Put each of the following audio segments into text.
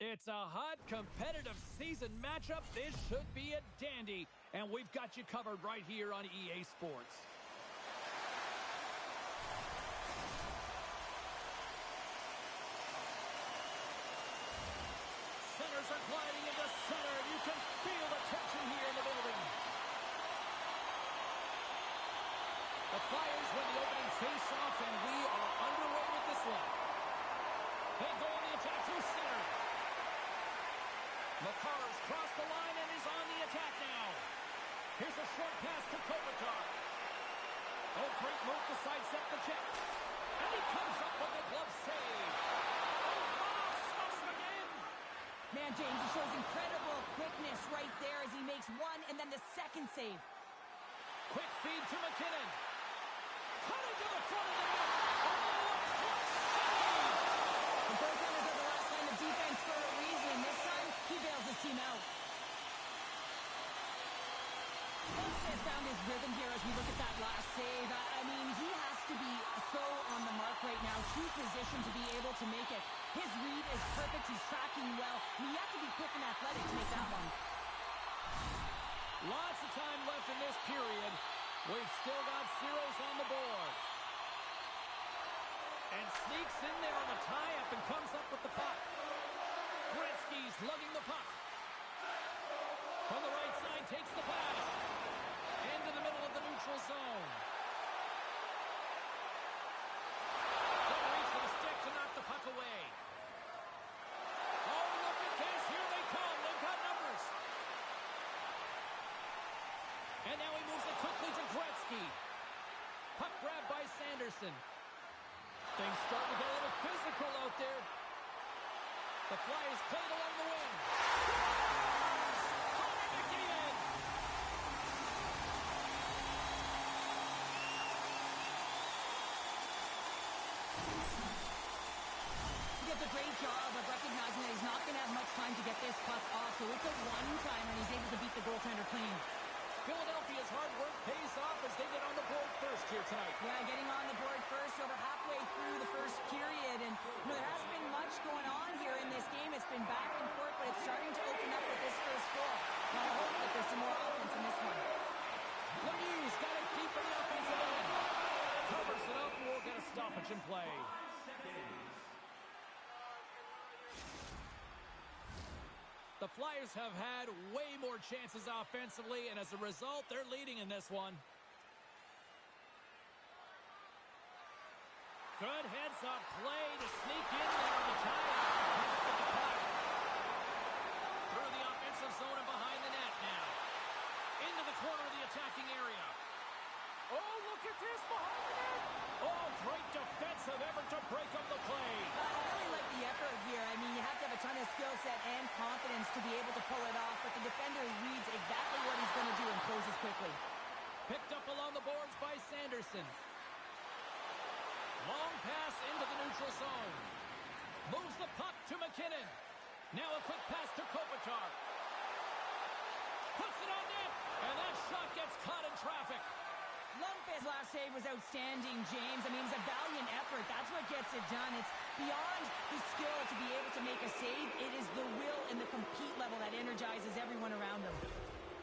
It's a hot, competitive season matchup. This should be a dandy. And we've got you covered right here on EA Sports. Centers are gliding into center. You can feel the tension here in the building. The Flyers win the opening face-off, and we are underway with this one. They go on the attack through center. McCarr's crossed the line and is on the attack now. Here's a short pass to Kopitar. Oh, great move to sidestep the check. And he comes up with a glove save. Oh, stuffs him again. Man, James, he shows incredible quickness right there as he makes one and then the second save. Quick feed to McKinnon. Cutting to the front of the net. Oh, a clutch save. The goaltenders are the last line of defense for a reason. This time, he bails his team out. Has found his rhythm here as we look at that last save. I mean, he has to be so on the mark right now, true position to be able to make it. His read is perfect. He's tracking well. You have to be quick and athletic to make that one. Lots of time left in this period. We've still got zeros on the board. And sneaks in there on the tie-up and comes up with the puck. Gretzky's lugging the puck. From the right side, takes the pass. Into the middle of the neutral zone. They'll reach for the stick to knock the puck away. Oh, look at this. Here they come. They've got numbers. And now he moves it quickly to Gretzky. Puck grabbed by Sanderson. Things starting to get a little physical out there. The Flyers played along the wing. Does a great job of recognizing that he's not going to have much time to get this puck off, so it's a one-time and he's able to beat the goaltender clean. Philadelphia's hard work pays off as they get on the board first here tonight. Yeah, getting on the board first over halfway through the first period, and there hasn't been much going on here in this game. It's been back and forth, but it's starting to open up with this first goal. Now I hope that there's some more offense in this one. Lemieux's got it deep in the offensive end. Covers it up and we'll get a stoppage in play. The Flyers have had way more chances offensively, and as a result, they're leading in this one. Good heads-up play to sneak in there on the tie-up. Through the offensive zone and behind the net now. Into the corner of the attacking area. Oh, look at this behind the net. Oh, great defensive effort to break up the play. I really like the effort here. I mean, you have to have a ton of skill set and confidence to be able to pull it off, but the defender reads exactly what he's going to do and closes quickly. Picked up along the boards by Sanderson. Long pass into the neutral zone. Moves the puck to McKinnon. Now a quick pass to Kopitar. Puts it on net, and that shot gets caught in traffic. Lundqvist's last save was outstanding, James. I mean, it's a valiant effort. That's what gets it done. It's beyond the skill to be able to make a save. It is the will and the compete level that energizes everyone around him.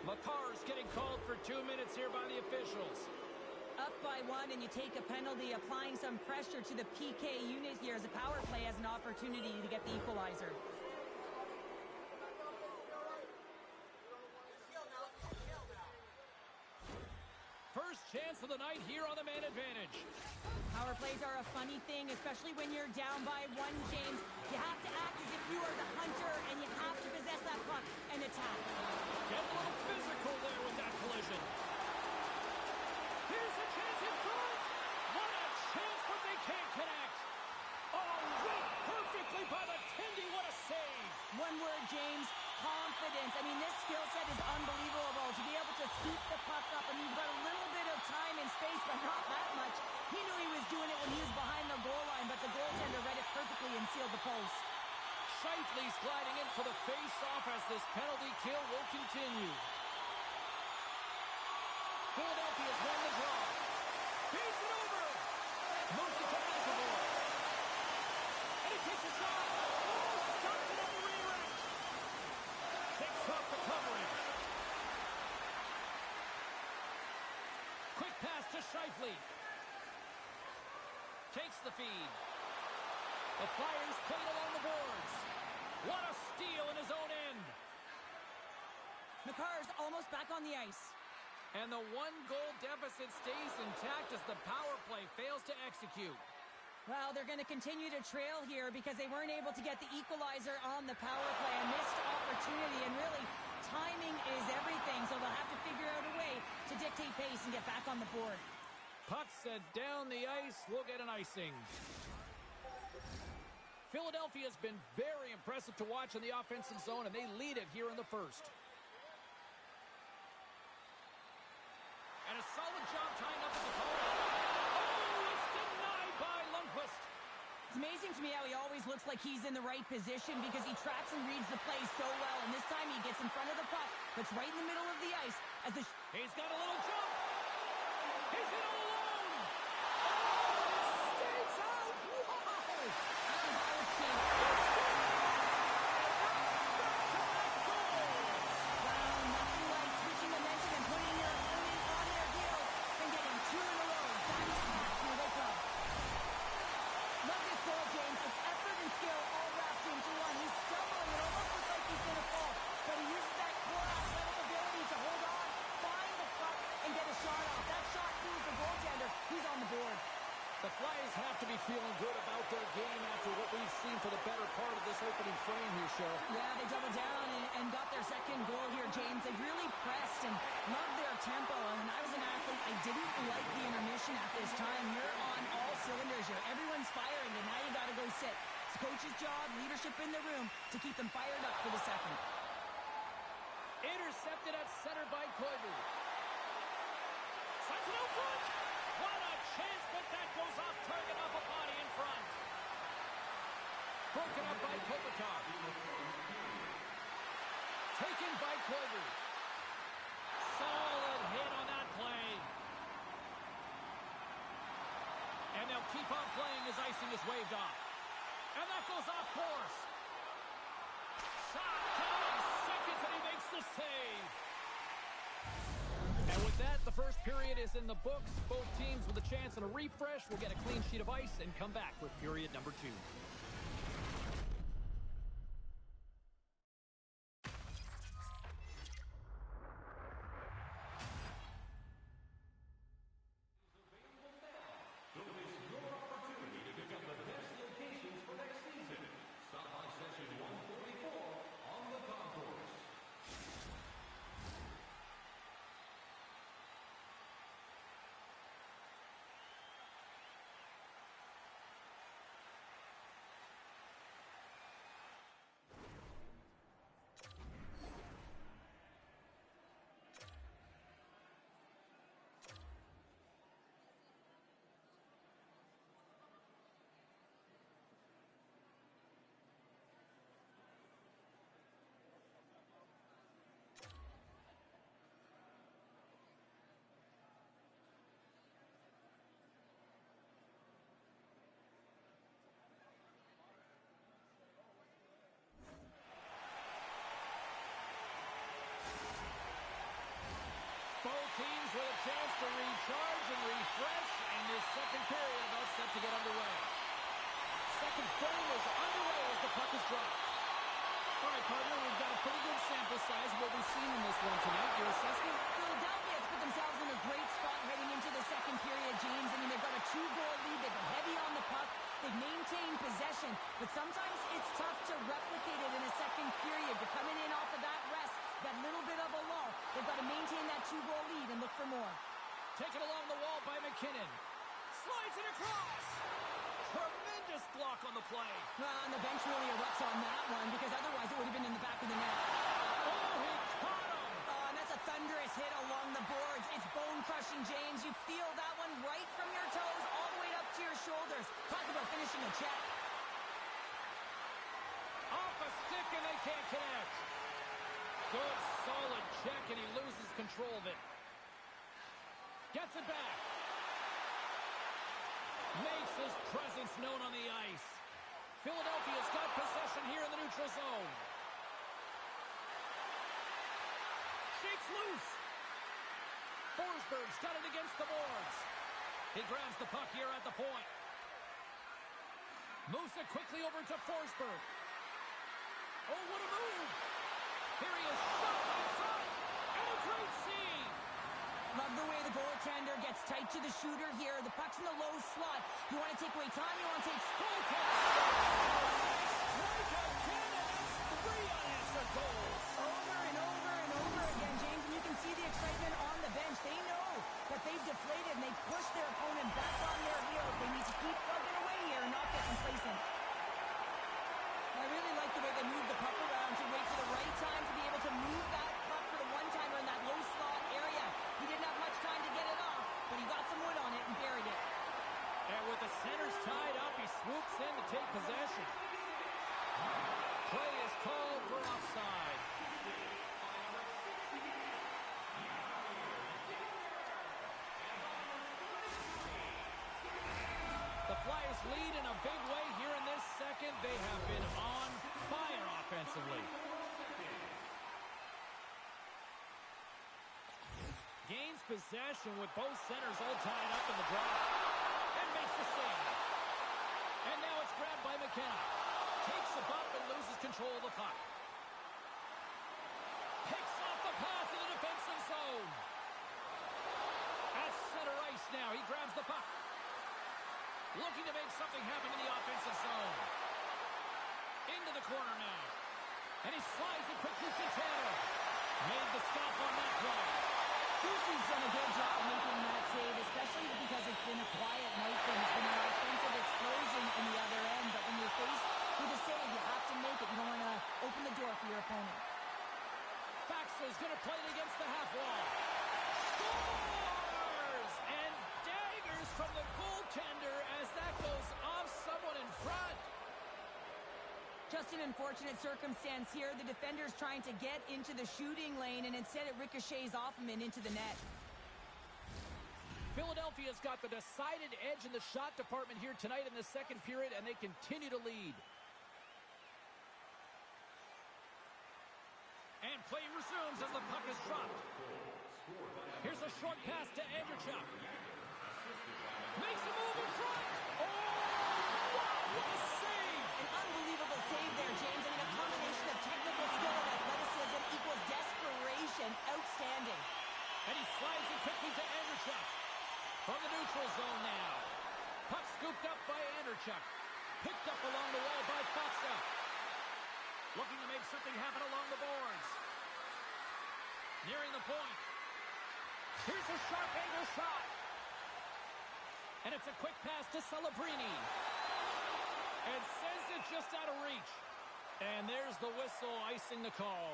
McCarr's getting called for 2 minutes here by the officials. Up by one, and you take a penalty, applying some pressure to the PK unit here as the power play has an opportunity to get the equalizer. First chance of the night here on the man advantage. Power plays are a funny thing, especially when you're down by one, James. You have to act as if you are the hunter, and you have to possess that puck and attack. Get a little physical there with that collision. Here's a chance in front. What a chance, but they can't connect. Oh, read perfectly by the Tendy. What a save. One word, James. Confidence. I mean, this skill set is unbelievable. To be able to scoop the puck up, and you've got a little bit of time and space, but not that much. He knew he was doing it when he was behind the goal line, but the goaltender read it perfectly and sealed the post. Scheifele's gliding in for the face-off as this penalty kill will continue. Philadelphia's won the draw. Beats it over. Moves it to McAvoy. And he takes a shot. Oh, stopped it on the rear end. Quick pass to Scheifele. Takes the feed. The Flyers played along the boards. What a steal in his own end. Makar's almost back on the ice. And the one-goal deficit stays intact as the power play fails to execute. Well, they're going to continue to trail here because they weren't able to get the equalizer on the power play. A missed opportunity, and really, timing is everything, so they'll have to figure out a way to dictate pace and get back on the board. Puck set down the ice. We'll get an icing. Philadelphia's been very impressive to watch in the offensive zone, and they lead it here in the first. And a solid job tying up his opponent. Oh, it's denied by Lundqvist. It's amazing to me how he always looks like he's in the right position because he tracks and reads the play so well. And this time he gets in front of the puck, but it's right in the middle of the ice as the... He's got a little jump. He's in all alone. Stays out. Wow. Nothing like switching momentum and putting your opponent on their heels and getting two in a row. Back-to-back. Here they come. Look at this goal, James. It's effort and skill all wrapped into one. He's stumbling. It almost looks like he's going to fall. But he uses that core athletic ability to hold on, find the puck, and get a shot off. That shot fools the goaltender. He's on the board. The Flyers have to be feeling good about their game after what we've seen for the better part of this opening frame here, Cheryl. Yeah, they doubled down and got their second goal here, James. They really pressed and loved their tempo. And when I was an athlete, I didn't like the intermission at this time. You're on all cylinders here. Everyone's firing, and now you got to go sit. It's coach's job, leadership in the room to keep them fired up for the second. Intercepted at center by Koivu. Sends it out front. What a chance, but that goes off target off a body in front. Broken up by Kopitar. Taken by Koivu. Solid hit on that play. And they'll keep on playing as icing is waved off. And that goes off course. Shot down seconds, and he makes the save. And with that, the first period is in the books. Both teams with a chance and a refresh will get a clean sheet of ice and come back with period number 2. Both teams with a chance to recharge and refresh, and this second period about set to get underway. Second frame is underway as the puck is dropped. All right, partner, we've got a pretty good sample size of what we've seen in this one tonight. Your assessment? Philadelphia has put themselves in a great spot heading into the second period, James. I mean, they've got a 2-goal lead. They've been heavy on the puck. They've maintained possession. But sometimes it's tough to replicate it in a second period. You're coming in off of that rest, that little bit of a lull. They've got to maintain that 2-goal lead and look for more. Taken along the wall by McKinnon. Slides it across. Tremendous block on the play. And the bench really erupts on that one because otherwise it would have been in the back of the net. Oh, he caught him. And that's a thunderous hit along the boards. It's bone-crushing, James. You feel that one right from your toes all the way up to your shoulders. Talk about finishing a check. Off a stick, and they can't connect. Good, solid check, and he loses control of it. Gets it back. Makes his presence known on the ice. Philadelphia's got possession here in the neutral zone. Shakes loose. Forsberg's got it against the boards. He grabs the puck here at the point. Moves it quickly over to Forsberg. Oh, what a move! Here he is, shot in front, and a great save! Love the way the goaltender gets tight to the shooter here. The puck's in the low slot. You want to take away time, you want to take goaltender. Right again, and that's 3 unanswered goals. Over and over and over again, James, and you can see the excitement on the bench. They know that they've deflated and they've pushed their opponent back on their heels. They need to keep plugging away here and not get complacent. I really like the way they move the puck around to wait for the right time to be able to move that puck for the one-timer in that low slot area. He didn't have much time to get it off, but he got some wood on it and buried it. And with the centers tied up, he swoops in to take possession. Play is called for offside. The Flyers lead in a big way here in this second. They have been on fire offensively. Gains possession with both centers all tied up in the draw. And makes the save. And now it's grabbed by McKenna. Takes a bump and loses control of the puck. Picks off the pass in the defensive zone. At center ice now. He grabs the puck. Looking to make something happen in the offensive zone. Into the corner now. And he slides it quickly to Taylor. Made the stop on that play. Houston's done a good job making that save, especially because it's been a quiet night for him. It's been an offensive explosion in the other end, but when you're faced with a save, you have to make it. You don't want to open the door for your opponent. Faxa's going to play it against the half wall. Scores! And daggers from the goaltender as that goes off someone in front. Just an unfortunate circumstance here. The defender's trying to get into the shooting lane, and instead it ricochets off him and into the net. Philadelphia's got the decided edge in the shot department here tonight in the second period, and they continue to lead. And play resumes as the puck is dropped. Here's a short pass to Andrechuk. Makes a move in front. Oh, wow, what a save! An unbelievable save there, James. I mean, a combination of technical skill and athleticism equals desperation. Outstanding. And he slides it quickly to Andrechuk. From the neutral zone now. Puck scooped up by Andrechuk. Picked up along the wall by Faxa. Looking to make something happen along the boards. Nearing the point. Here's a sharp angle shot. And it's a quick pass to Celebrini. And sends it just out of reach. And there's the whistle icing the call.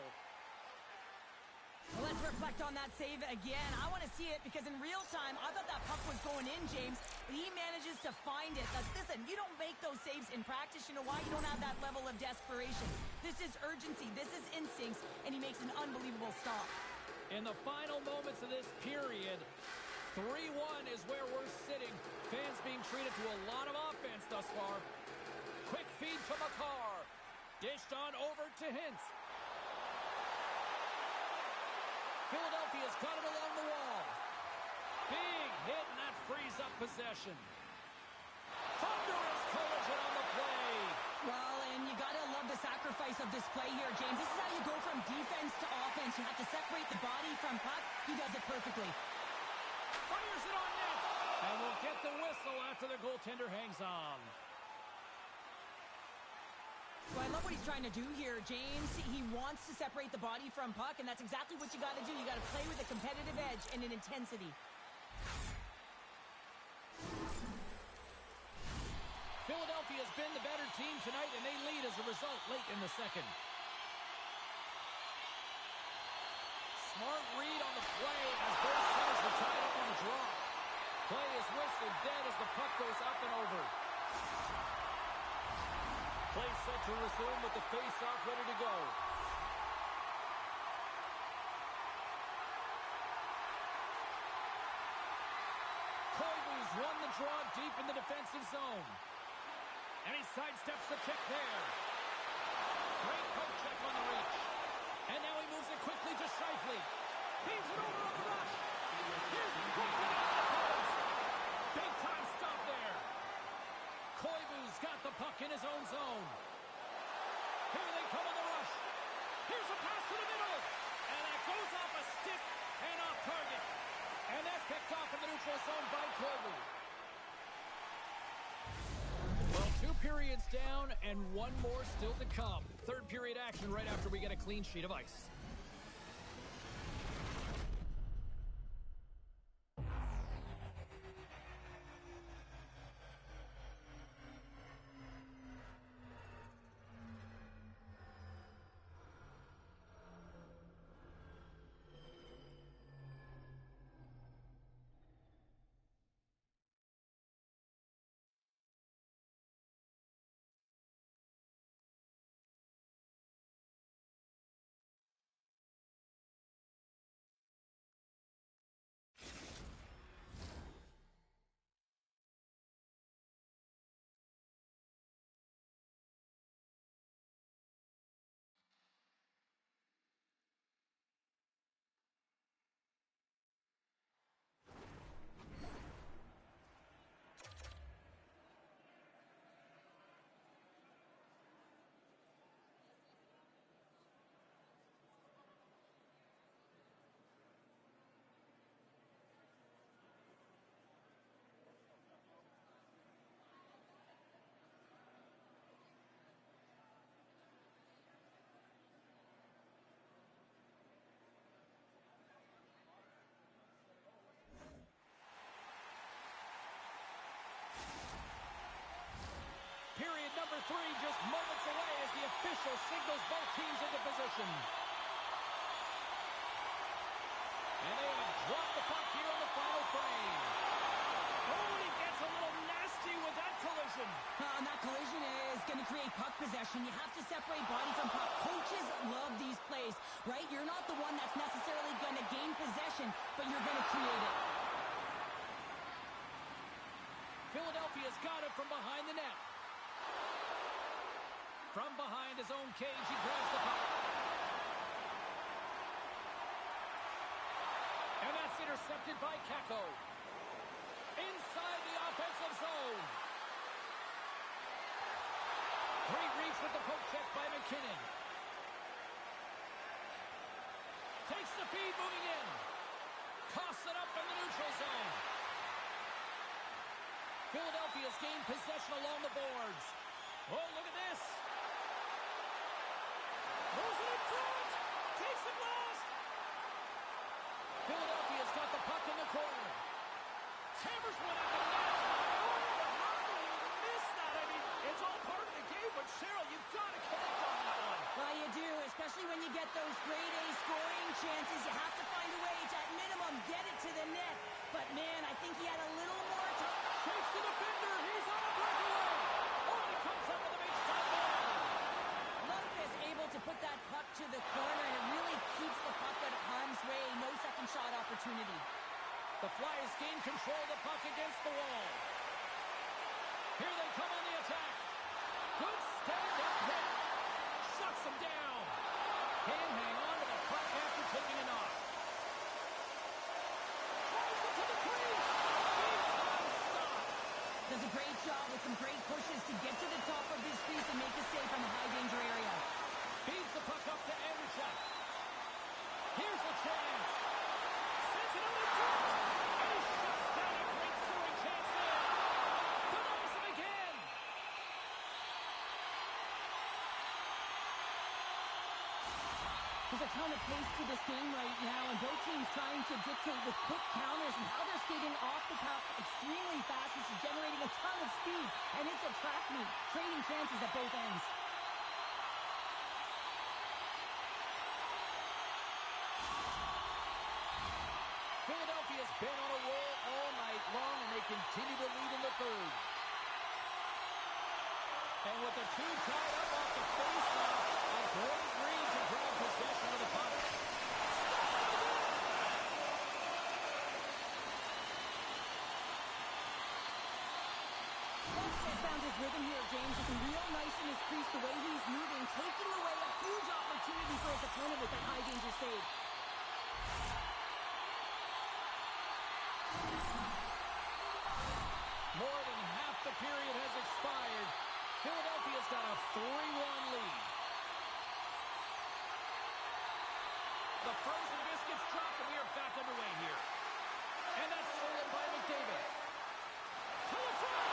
Well, let's reflect on that save again. I want to see it because in real time, I thought that puck was going in, James. But he manages to find it. Now, listen, you don't make those saves in practice. You know why? You don't have that level of desperation. This is urgency. This is instincts. And he makes an unbelievable stop. In the final moments of this period, 3-1 is where we're sitting. Fans being treated to a lot of offense thus far. Quick feed to Makar. Dished on over to Hintz. Philadelphia's got it along the wall. Big hit, and that frees up possession. Thunderous collision on the play. Well, and you got to love the sacrifice of this play here, James. This is how you go from defense to offense. You have to separate the body from puck. He does it perfectly. Fires it on net. And we'll get the whistle after the goaltender hangs on. Well, I love what he's trying to do here, James. He wants to separate the body from puck, and that's exactly what you got to do. You got to play with a competitive edge and an intensity. Philadelphia's been the better team tonight, and they lead as a result late in the second. Smart read on the play as both centers were tied up on the draw. Play is whistled dead as the puck goes up and over. Play set to resume with the face-off ready to go. Koivu's won the draw deep in the defensive zone. And he sidesteps the check there. Great poke check on the reach. And now he moves it quickly to Scheifele. Feeds it over on the rush. in his own zone. Here they come on the rush. Here's a pass to the middle. And that goes off a stick and off target. And that's picked off in the neutral zone by Colby. Well, 2 periods down and 1 more still to come. Third period action right after we get a clean sheet of ice. Period number 3 just moments away as the official signals both teams into position. And they have dropped the puck here on the final frame. Oh, and he gets a little nasty with that collision. And that collision is going to create puck possession. You have to separate body from puck. Coaches love these plays, right? You're not the one that's necessarily going to gain possession, but you're going to create it. Philadelphia's got it from behind the net. From behind his own cage, he grabs the puck. And that's intercepted by Kakko. Inside the offensive zone. Great reach with the poke check by McKinnon. Takes the feed, moving in. Coughs it up in the neutral zone. Philadelphia's gained possession along the boards. Oh, look at this. Moves it in front. Takes it last. Philadelphia's got the puck in the corner. Hammers one at the net. Oh, how do you miss that? I mean, it's all part of the game, but Cheryl, you've got to connect on that one. Well, you do, especially when you get those grade A scoring chances. You have to find a way to, at minimum, get it to the net. But, man, I think he had a little more time. Shakes the defender. He's on a breakaway. Oh, he comes up with a big stop goal. Lundqvist able to put that puck to the corner, and it really keeps the puck out of harm's way. No second shot opportunity. The Flyers gain control of the puck against the wall. Here they come on the attack. Good stand-up hit. Shuts them down. Can't hang on to the puck after taking a knock. Drives it to the crease. Big time stop. Does a great job with some great pushes to get to the top of his crease and make a save from the high-danger area. Feeds the puck up to Andrechuk. Here's the chance. Sends it out in front. And he shuts down a great scoring chance there. Denies him again. There's a ton of pace to this game right now, and both teams trying to dictate with quick counters and how they're skating off the puck extremely fast. This is generating a ton of speed, and it's a track meet, trading chances at both ends. Philadelphia's been on a roll all night long, and they continue to lead in the third. And with the two tied up off the faceoff, a great read to grab possession of the puck. Has found his rhythm here, James. Looking real nice in his crease, the way he's moving, taking away a huge opportunity for his opponent with that high-danger save. More than half the period has expired. Philadelphia's got a 3-1 lead. The frozen biscuits drop, and we are back underway here. And that's stolen by McDavid. To the front!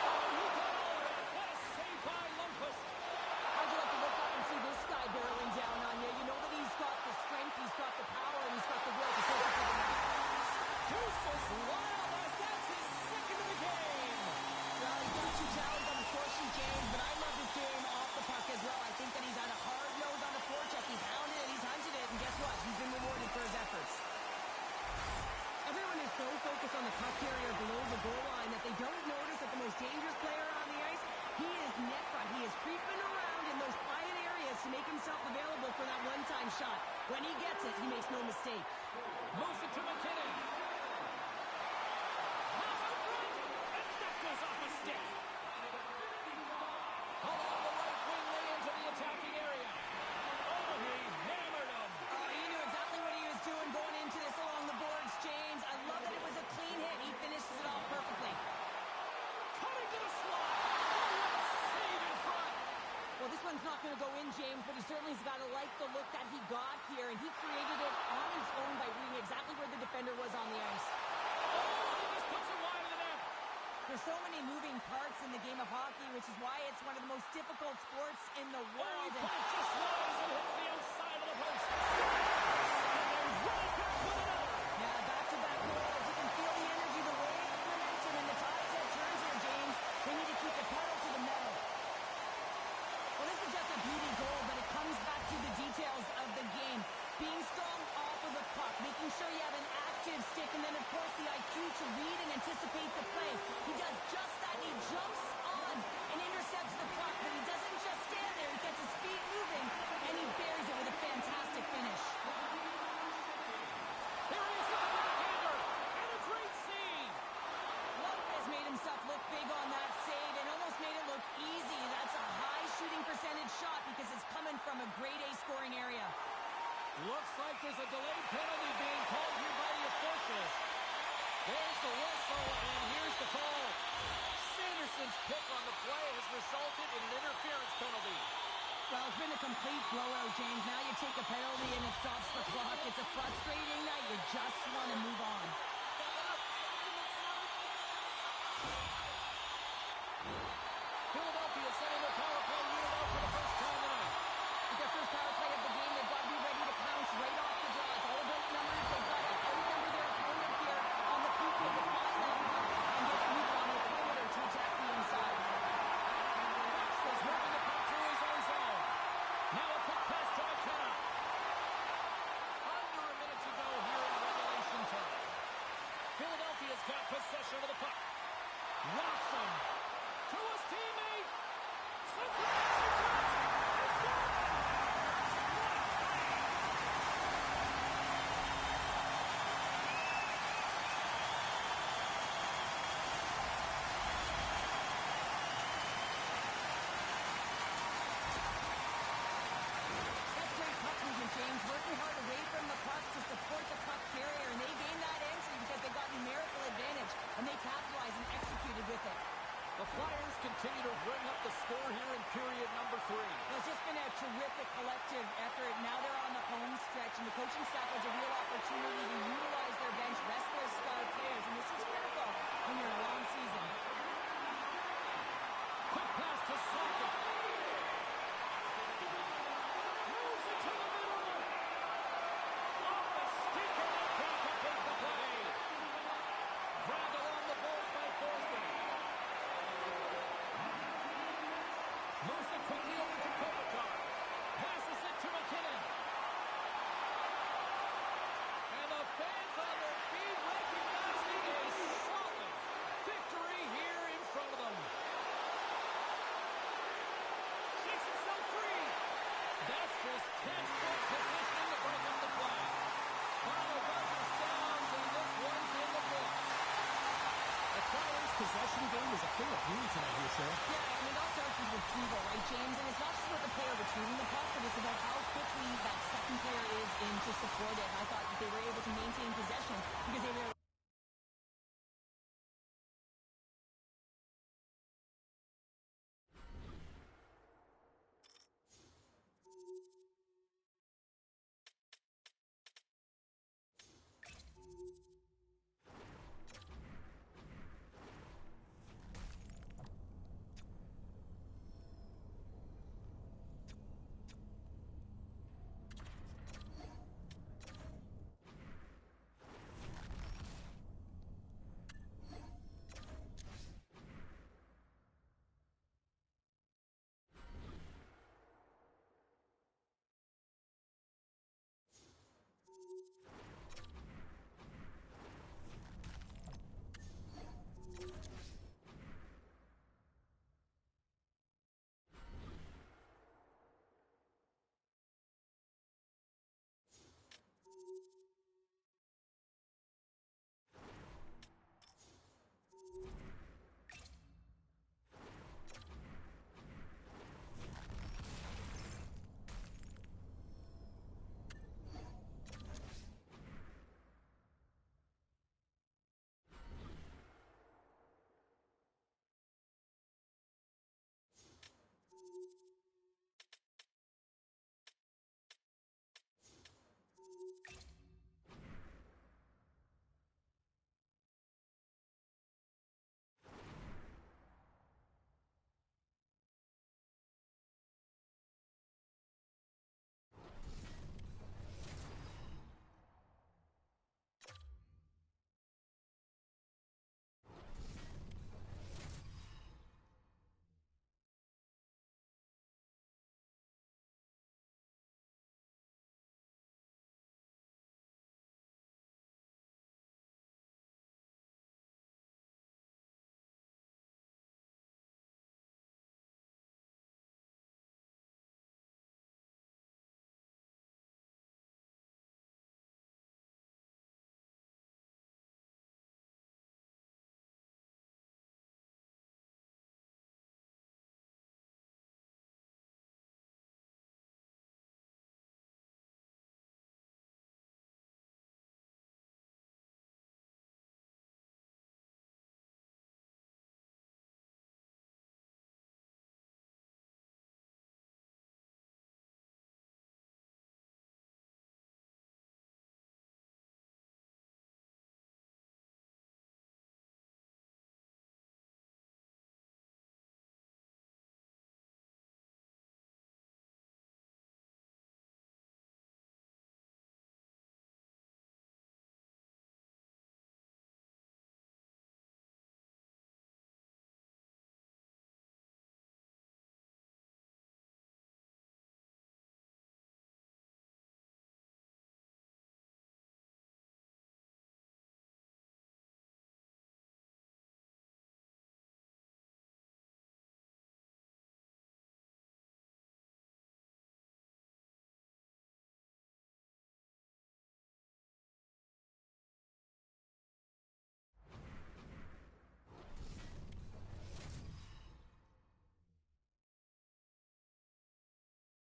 Oh, he got all of it! What a save by Lundqvist! How'd you like to look up and see this guy barreling down on you? You know that he's got the strength, he's got the power, and he's got the will to take it to the net. Deuces wild as that's his second of the game! Well, he's got 2 talents on the score sheet, James, but I love his game off the puck as well. I think that he's had a hard nose on the forecheck. He's hounded it, he's hunted it, and guess what? He's been rewarded for his efforts. Everyone is so focused on the puck carrier below the goal line that they don't notice that the most dangerous player on the ice, he is net front. He is creeping around in those quiet areas to make himself available for that one-time shot. When he gets it, he makes no mistake. Moves it to McKinnon. Pass out front, and that goes off a stick. Along the right wing, lay into the attacking area. Oh, he hammered him. He knew exactly what he was doing going into this along the boards, James. I love that it was a clean hit. He finishes it off perfectly. Coming to the slot. Oh, what a save in front. Well, this one's not going to go in, James, but he certainly has got to like the look that he got here, and he created it on his own by reading exactly where the defender was on the ice. Oh, he just puts it wide of the net. There's so many moving parts in the game of hockey, which is why it's one of the most difficult sports in the Oh, world. he put it just wide as it hits the outside of the post. And right back with another. Yeah, back-to-back goals. You can feel the energy, the wave, the momentum, and the tide's head turns here, James. They need to keep the pedal to the metal. Well, this is just a beauty goal, but it comes back to the details of the game. Being strong off of the puck, making sure you have an active stick, and then, of course, the IQ to read and anticipate the play. He does just that. He jumps on and intercepts the puck, but he doesn't just stand there. He gets his feet moving, and he buries it with a fantastic finish. Here he is with a backhander, and a great save. Lundqvist made himself look big on that save and almost made it look easy. That's a high shooting percentage shot because it's coming from a grade A scoring area. Looks like there's a delayed penalty being called here by the officials. There's the whistle, and here's the call. Sanderson's pick on the play has resulted in an interference penalty. Well, it's been a complete blowout, James. Now you take a penalty and it stops the clock. It's a frustrating night. You just want to move on. Philadelphia sending their power play unit out for the first time tonight. With their first power play of the game, they've got to be ready to pounce right off the draw. It's all about numbers. They've got to outnumber their opponent here on the PK with fast line and get moving on the perimeter to attack the inside. Fox is moving the puck through his own zone. Now a quick pass to McKenna. Under a minute to go here in regulation time. Philadelphia's got possession of the puck. Rocks him to his teammate. Sends it. It's good. That's great puck movement, James. Working hard away from the puck to support the puck carrier, and they gained that entry because they got numerical advantage, and they capitalized and executed with it. The Flyers continue to bring up the score here in period number 3. It's just been a terrific collective effort. Now they're on the home stretch, and the coaching staff has a real opportunity to utilize their bench, rest their star players, and this is critical when you're in a long season. Quick pass to Sakic. Moves it to the middle. Off the stick, and they can't complete the play. Grabbed along the boards by Forsberg. Moves it quickly over to Kopitar. Passes it to McKinnon. And the fans on their feet recognizing a solid victory here in front of them. Shakes himself free. That's just textbook positioning to break up the play. Final buzzer sounds, and this one's in the books. The Flyers' possession game is a thing of beauty tonight here, sir. Yeah, and it all starts with retrieval, right, James? And it's not just about the player retrieving the puck, but it's about how quickly that second player is in to support it. I thought that they were able to maintain possession because they were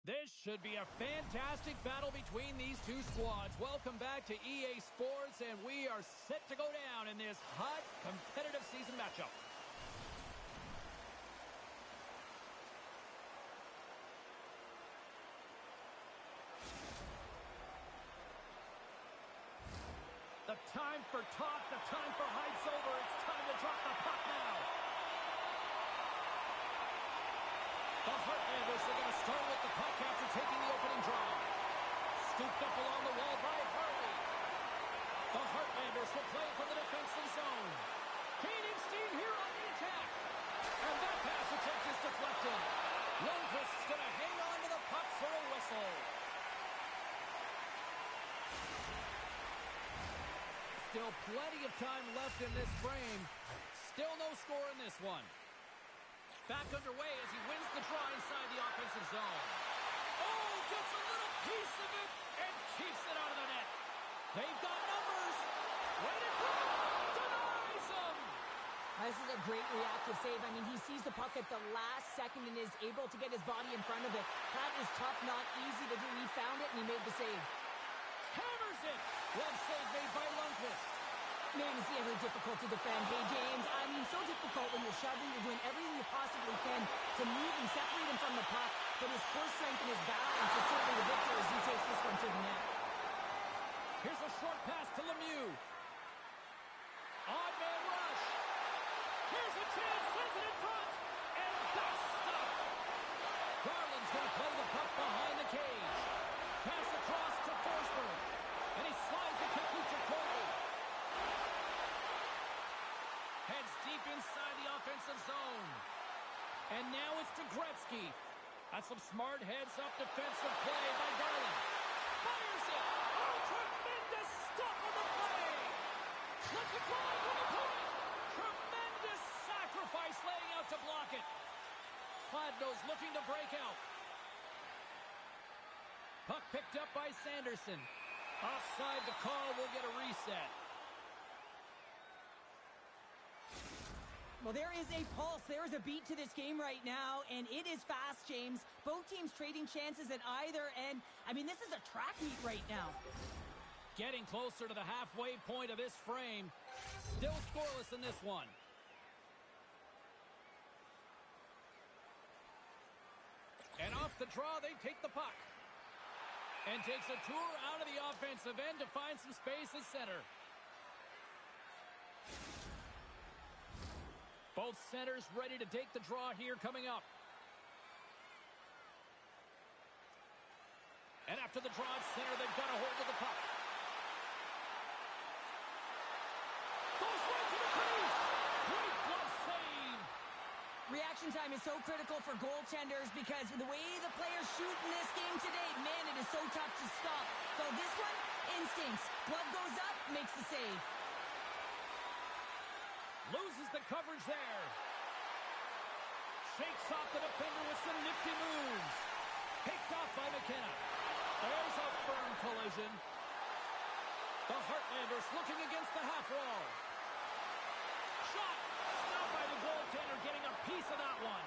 This should be a fantastic battle between these two squads. Welcome back to EA Sports, and we are set to go down in this hot, competitive season matchup. The time for talk, the time for hype's over. It's time to drop the puck now. The Heartlanders are going to start with the puck after taking the opening draw. Scooped up along the wall by Harley. The Heartlanders will play from the defensive zone. Gaining steam here on the attack. And that pass attempt is deflected. Lundqvist's going to hang on to the puck for a whistle. Still plenty of time left in this frame. Still no score in this one. Back underway as he wins the draw inside the offensive zone. Oh, gets a little piece of it and keeps it out of the net. They've got numbers. Right in front. Denies them. This is a great reactive save. I mean, he sees the puck at the last second and is able to get his body in front of it. That is tough, not easy to do. He found it and he made the save. Hammers it. Glove save made by Lundqvist. Man, is he ever difficult to defend. Hey, James, I mean, so difficult when you're shoving. You're doing everything you possibly can to move and separate him from the puck. But his core strength and his balance is certainly the victor as he takes this one to the net. Here's a short pass to Lemieux. Odd man rush. Here's a chance. Sends it in front. And that's stopped. Garland's going to play the puck behind the cage. Pass across to Forsberg. And he slides it quickly to Colby. Heads deep inside the offensive zone. And now it's to Gretzky. That's some smart heads-up defensive play by Garland. Fires it. Oh, tremendous stop on the play. Let's it fly to the point. Tremendous sacrifice laying out to block it. Kladno's looking to break out. Puck picked up by Sanderson. Offside, the call will get a reset. Well, there is a pulse. There is a beat to this game right now, and it is fast, James. Both teams trading chances at either end. I mean, this is a track meet right now. Getting closer to the halfway point of this frame. Still scoreless in this one. And off the draw, they take the puck. And takes a tour out of the offensive end to find some space at center. Both centers ready to take the draw here coming up. And after the draw at center, they've got a hold of the puck. Goes right to the crease. Great glove save. Reaction time is so critical for goaltenders because the way the players shoot in this game today, man, it is so tough to stop. So this one, instincts. Glove goes up, makes the save. Loses the coverage there. Shakes off the defender with some nifty moves. Picked off by McKenna. There's a firm collision. The Heartlanders looking against the half wall. Shot. Stopped by the goaltender, getting a piece of that one.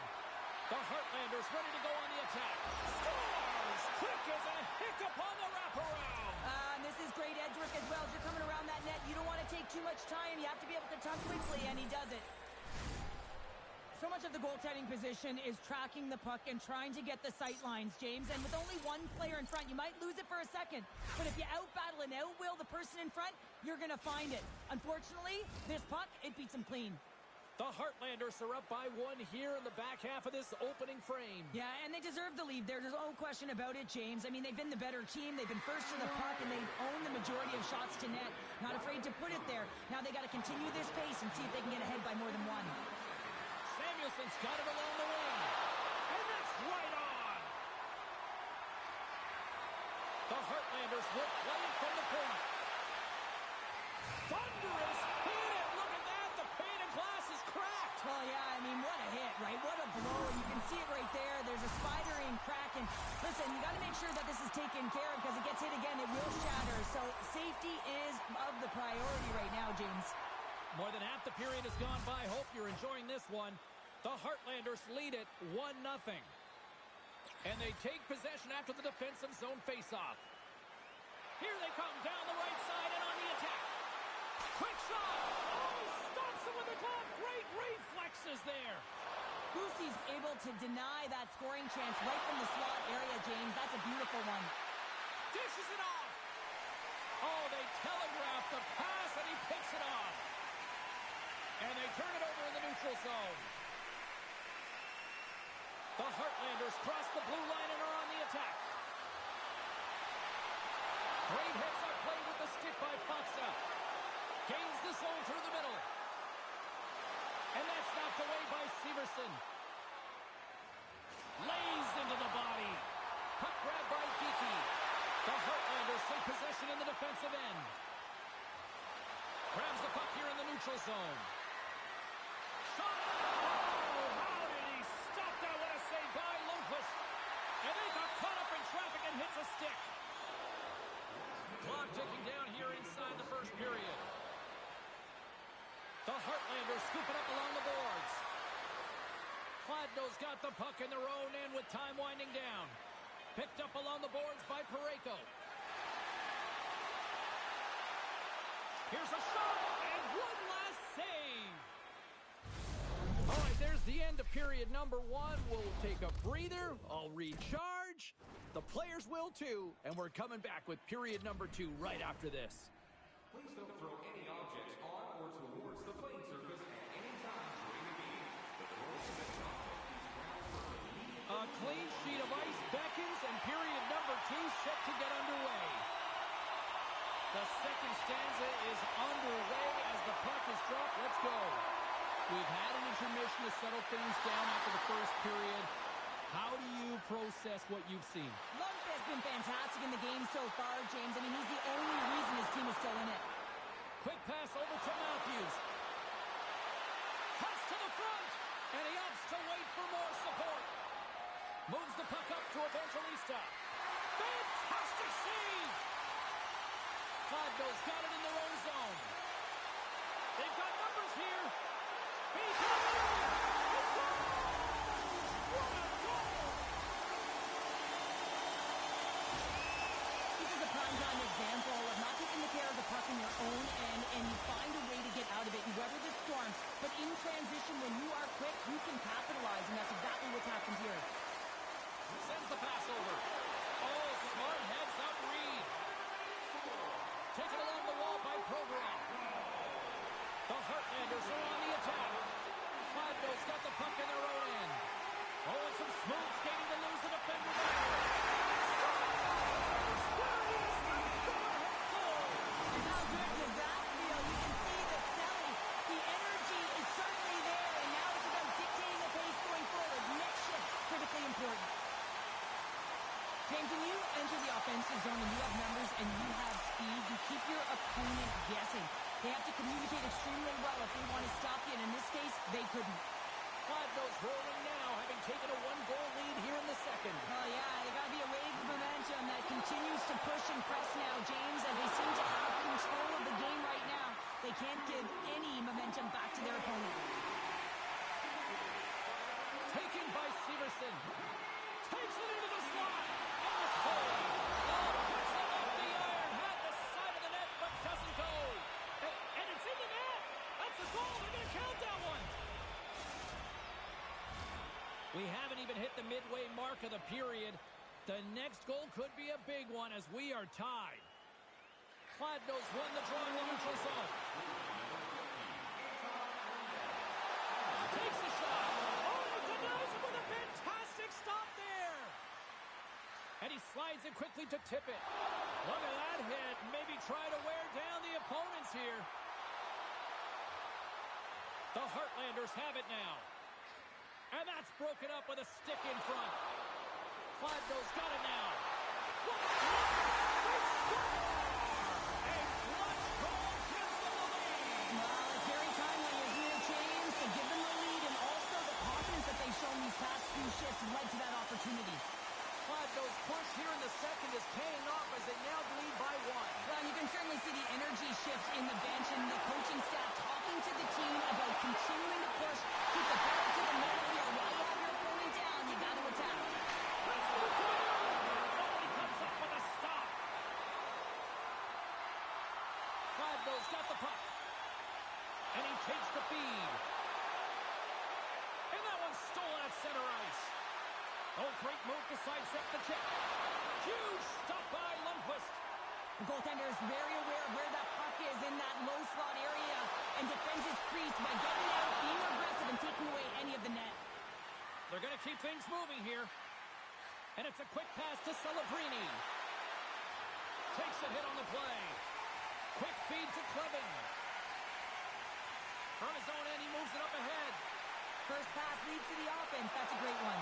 The Heartlanders ready to go on the attack. Scores! Quick as a hiccup on the wraparound. And this is great edge work as well. As you're coming around that net, you don't want to take too much time. You have to be able to tuck quickly, and he does it. So much of the goaltending position is tracking the puck and trying to get the sight lines, James. And with only one player in front, you might lose it for a second. But if you out-battle and out-will the person in front, you're going to find it. Unfortunately, this puck, it beats him clean. The Heartlanders are up by one here in the back half of this opening frame. Yeah, and they deserve the lead. There's no question about it, James. I mean, they've been the better team. They've been first to the puck, and they own the majority of shots to net. Not afraid to put it there. Now they got to continue this pace and see if they can get ahead by more than one. Samuelson's got it along the wing. And that's right on. The Heartlanders will play it from the point. Thunderous hit it. Look at that. The pane of glass is cracked. Well, yeah, I mean, what a hit, right? What a blow. You can see it right there. There's a spidering crack. And listen, you got to make sure that this is taken care of because it gets hit again, it will shatter. So safety is of the priority right now, James. More than half the period has gone by. Hope you're enjoying this one. The Heartlanders lead it 1-0. And they take possession after the defensive zone faceoff. Here they come down the right side and on the attack. Quick shot. Oh, he stops it with the glove. Great reflexes there. Boosie's able to deny that scoring chance right from the slot area, James. That's a beautiful one. Dishes it off. Oh, they telegraph the pass, and he picks it off. And they turn it over in the neutral zone. The Heartlanders cross the blue line and are on the attack. Great heads-up play with the stick by Foxa. Gains the zone through the middle. And that's knocked away by Severson. Lays into the body. Puck grab by Geeky. The Heartlanders take possession in the defensive end. Grabs the puck here in the neutral zone. Shot! Oh, how did he stop that? What a save by Lundqvist. And they got caught up in traffic and hits a stick. Clock ticking down here inside the first period. The Heartlanders scoop it up along the boards. Kladno's got the puck in their own end with time winding down. Picked up along the boards by Parayko. Here's a shot, and one last save. All right, there's the end of period number 1. We'll take a breather. I'll recharge. The players will too, and we're coming back with period number 2 right after this. Please don't throw any objects on or towards the playing surface at any time during the game. The throw of the object is ground for immediate. A clean sheet of ice beckons, and period number 2 set to get underway. The second stanza is underway as the puck is dropped. Let's go. We've had an intermission to settle things down after the first period. How do you process what you've seen? Lundqvist has been fantastic in the game so far, James. I mean, he's the only reason his team is still in it. Quick pass over to Matthews. Cuts to the front, and he opts to wait for more support. Moves the puck up to Evangelista. Fantastic save! Kladno's got it in their own zone. They've got numbers here. He's got it! He scores! What a goal! This is a prime-time example of not taking the care of the puck in your own end, and you find a way to get out of it. You weather the storm, but in transition, when you are quick, you can capitalize, and that's exactly what's happened here. Sends the pass over. Oh, smart heads up Reed. Taken along the wall by Provorov. The Heartlanders are on the attack. Kladno's got the puck in their own end. Oh, and some smooth skating to lose the defender back. And how good does that feel? You can see that Selly, the energy is certainly there, and now it's about dictating the pace going forward. Next shift, critically important. James, when you enter the offensive zone and you have numbers and you have speed, you keep your opponent guessing. They have to communicate extremely well if they want to stop you, and in this case, they couldn't. Kladno's rolling now, having taken a 1-goal lead here in the second. Oh, yeah, they got to be a wave of momentum that continues to push and press now, James, as they seem to have control of the game right now. They can't give any momentum back to their opponent. Taken by Severson. Takes it into the slot. And the save. Oh, puts it off the iron. Had the side of the net, but doesn't go. And it's in the net. That's a goal. They're going to count that one. We haven't even hit the midway mark of the period. The next goal could be a big one as we are tied. Kladno's won the draw in the neutral zone. Takes the shot. Oh, he denies it with a fantastic stop there. And he slides it quickly to tip it. Look at that hit. Maybe try to wear down the opponents here. The Heartlanders have it now. And that's broken up with a stick in front. Kladno's got it now. What a they score! A clutch goal gives them the lead. Well, it's very timely, isn't it, James? To give them the lead, and also the confidence that they've shown these past few shifts led to that opportunity. Kladno's push here in the second is paying off as they now lead by 1. Well, you can certainly see the energy shift in the bench and the coaching staff talking to the team about continuing to push, keep the pedal to the metal here. While you have your opponent down, you got to attack. He's got the puck. And he takes the feed. And that one's stolen at center ice. Oh, great move to sidestep the check. Huge stop by Lundqvist. The goaltender is very aware of where that puck is in that low slot area and defends his crease by getting out, being aggressive, and taking away any of the net. They're going to keep things moving here. And it's a quick pass to Celebrini. Takes a hit on the play. Quick feed to Clevin. From his own end, he moves it up ahead. First pass leads to the offense. That's a great one.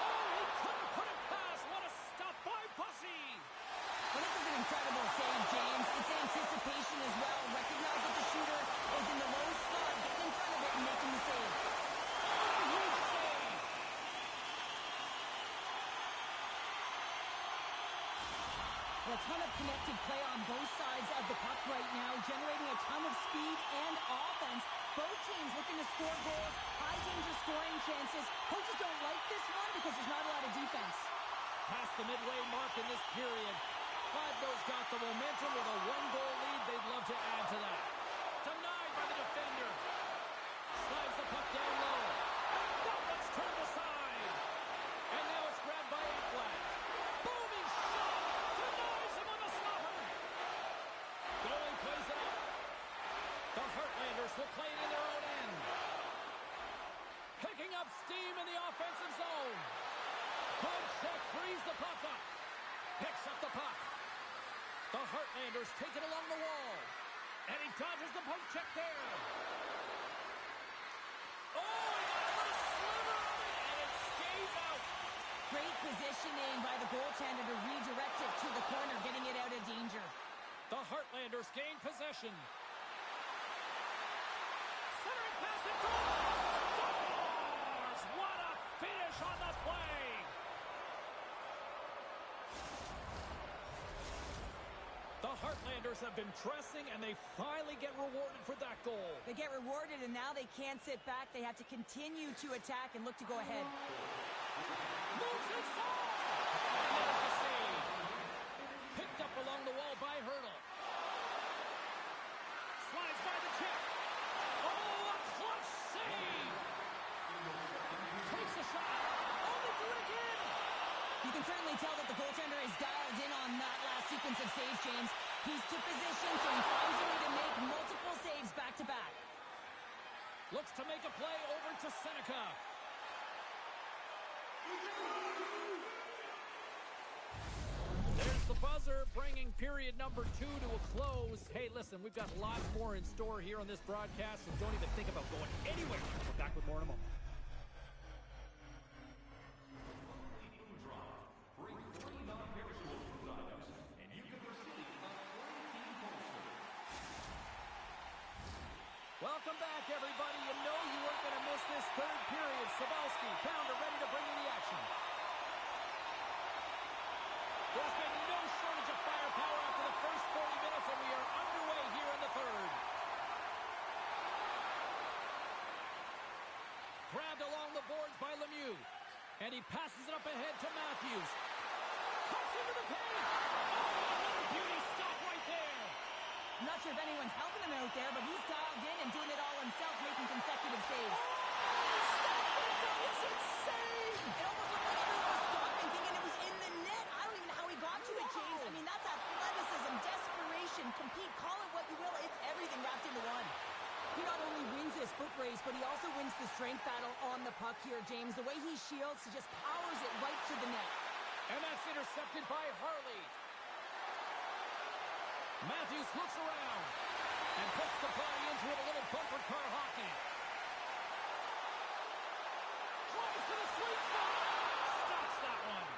Oh, he couldn't put it past. What a stop by Bussy. Well, this is an incredible save, James. It's anticipation as well. Recognize that the shooter is in the low slot, getting in front of it and making the save. Oh, huge save. Well, a ton of connected play on both sides of the puck right now, generating a ton of speed and offense. Both teams looking to score goals, high-danger scoring chances. Coaches don't like this one because there's not a lot of defense. Past the midway mark in this period. Gladno's got the momentum with a one-goal lead. They'd love to add to that. Denied by the defender. Slides the puck down low. That one's turned aside. And now it's grabbed by Ekblad. Booming shot. Denies him on the stopper. Goalie plays it up. The Heartlanders will play it in their own end. Picking up steam in the offensive zone. Good check, frees the puck up. Picks up the puck. The Heartlanders take it along the wall. And he dodges the poke check there. Oh, he got a little sliver of it, and it stays out. Great positioning by the goaltender to redirect it to the corner, getting it out of danger. The Heartlanders gain possession. Centering pass in front. Scores! What a finish on the play. The Heartlanders have been pressing, and they finally get rewarded for that goal. They get rewarded, and now they can't sit back. They have to continue to attack and look to go ahead. Moves inside! And there's the save. Picked up along the wall by Hurdle. Slides by the check. Oh, a clutch save! Takes a shot. Oh, they do it again! You can certainly tell that the goaltender is dialed in on that last sequence of saves, James. He's to position, so he finds a way to make multiple saves back-to-back. Looks to make a play over to Seneca. There's the buzzer, bringing period number 2 to a close. Hey, listen, we've got lots more in store here on this broadcast, so don't even think about going anywhere. We're back with more in a moment. Welcome back, everybody. You know you weren't going to miss this third period. Sabalski, Pounder ready to bring you the action. There's been no shortage of firepower after the first 40 minutes, and we are underway here in the third. Grabbed along the boards by Lemieux, and he passes it up ahead to Matthews. Cuts into the paint. Oh, beauty stop right there. I'm not sure if anyone's helping him out there, but he's dialed in and doing it all himself, making consecutive saves. That was insane. It almost looked like everyone was stopping, thinking it was in the net. I don't even know how he got to it, James. I mean, that's athleticism, desperation, compete, call it what you will. It's everything wrapped into one. He not only wins this foot race, but he also wins the strength battle on the puck here, James. The way he shields, he just powers it right to the net. And that's intercepted by Harley. Matthews looks around and puts the body into it, a little bumper car hockey. Drives to the sweet spot. Stops that one.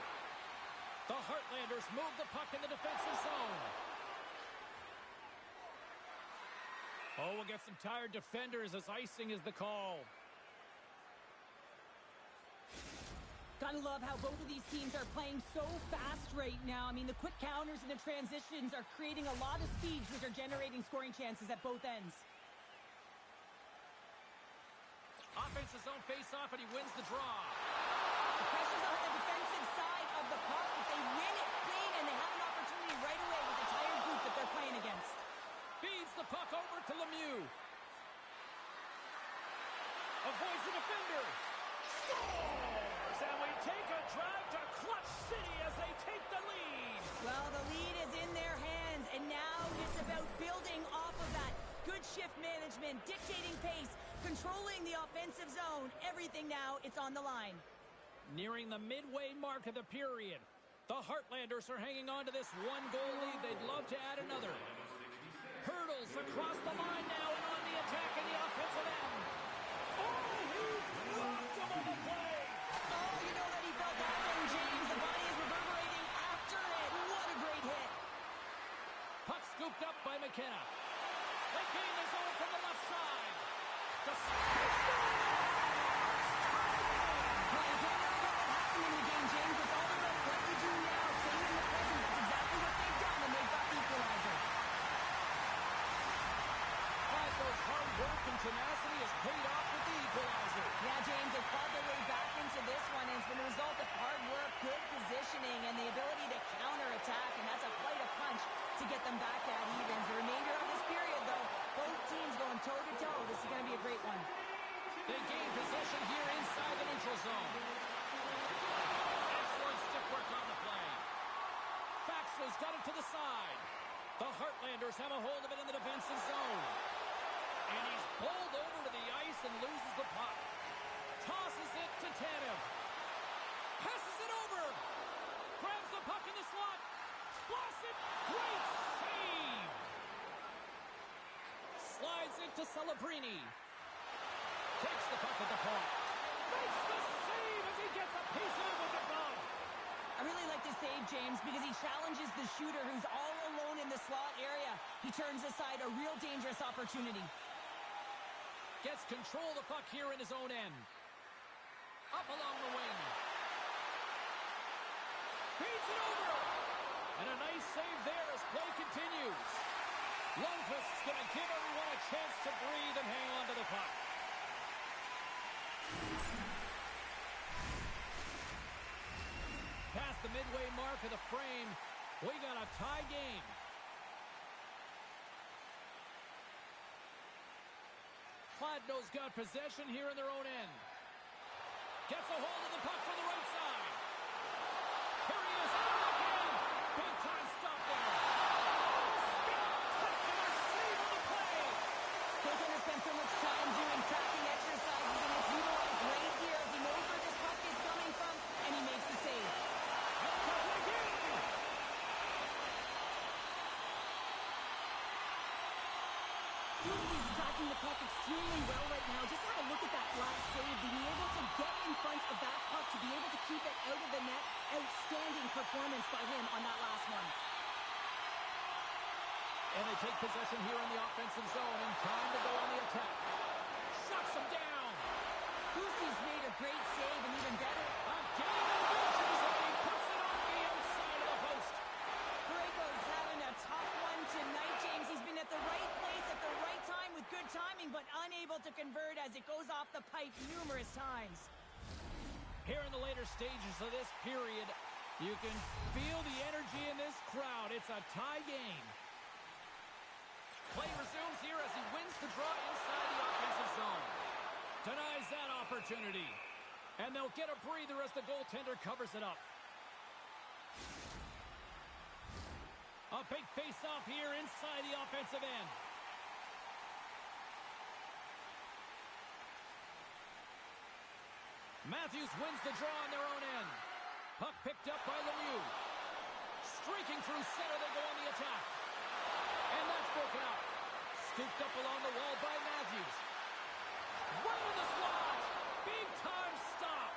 The Heartlanders move the puck in the defensive zone. Oh, we'll get some tired defenders as icing is the call. Gotta love how both of these teams are playing so fast right now. I mean, the quick counters and the transitions are creating a lot of speeds, which are generating scoring chances at both ends. Offensive zone face-off, and he wins the draw. The pressure's on the defensive side of the puck. If they win it clean, and they have an opportunity right away with the tired group that they're playing against. Feeds the puck over to Lemieux. Avoids the defender. Scores! And we take a drive to Clutch City as they take the lead. Well, the lead is in their hands, and now it's about building off of that. Good shift management, dictating pace, controlling the offensive zone. Everything now, it's on the line. Nearing the midway mark of the period. The Heartlanders are hanging on to this one-goal lead. They'd love to add another. Hurdles across the line now and on the attack in the offensive end. Oh, he rocked him on the play. Oh, you know that he felt that one, James. The body is reverberating after it. What a great hit. Puck scooped up by McKenna. They gain the zone from the left side. The James, it's all about what you do now, stay in the present. That's exactly what they've done, and they've got the equalizer. Flacco's hard work and tenacity has paid off with the equalizer. Yeah, James, they've fought their way back into this one, and it's been a result of hard work, good positioning, and the ability to counterattack, and that's quite a punch to get them back at evens. The remainder of this period, though, both teams going toe-to-toe. This is going to be a great one. They gain possession here inside the neutral zone. Excellent stick work on the play. Faxley's got it to the side. The Heartlanders have a hold of it in the defensive zone. And he's pulled over to the ice and loses the puck. Tosses it to Tanev. Passes it over. Grabs the puck in the slot. Blasts it. Great save. Slides it to Celebrini. Takes the puck at the point. Makes the save as he gets a piece of it with the glove. I really like this save, James, because he challenges the shooter who's all alone in the slot area. He turns aside a real dangerous opportunity. Gets control of the puck here in his own end. Up along the wing. Feeds it over. And a nice save there as play continues. Lundqvist's going to give everyone a chance to breathe and hang on to the puck. Past the midway mark of the frame, we got a tie game. Kladno's got possession here in their own end. Gets a hold of the puck from the right side. Here he is on the backhand. Big time stop there. Spectacular save on the play. Goaltender spent so much time doing tracking exercises, and it's utilized right here as he knows where this puck is coming from, and he makes the save. And does it again. He's tracking the puck extremely well right now. Just have a look at that last save. Being able to get in front of that puck, to be able to keep it out of the net. Outstanding performance by him on that last one. And they take possession here in the offensive zone, and time to go on the attack. Shuts him down. Boosie's made a great save, and even better. Again, and he puts it on the outside of the post. Borrego's having a tough one tonight, James. He's been at the right place at the right time with good timing, but unable to convert as it goes off the pipe numerous times. Here in the later stages of this period, you can feel the energy in this crowd. It's a tie game. Play resumes here as he wins the draw inside the offensive zone. Denies that opportunity. And they'll get a breather as the goaltender covers it up. A big face-off here inside the offensive end. Matthews wins the draw on their own end. Puck picked up by Lemieux. Streaking through center, they go on the attack. And that's broken up. Scooped up along the wall by Matthews. Right in the slot. Big time stop.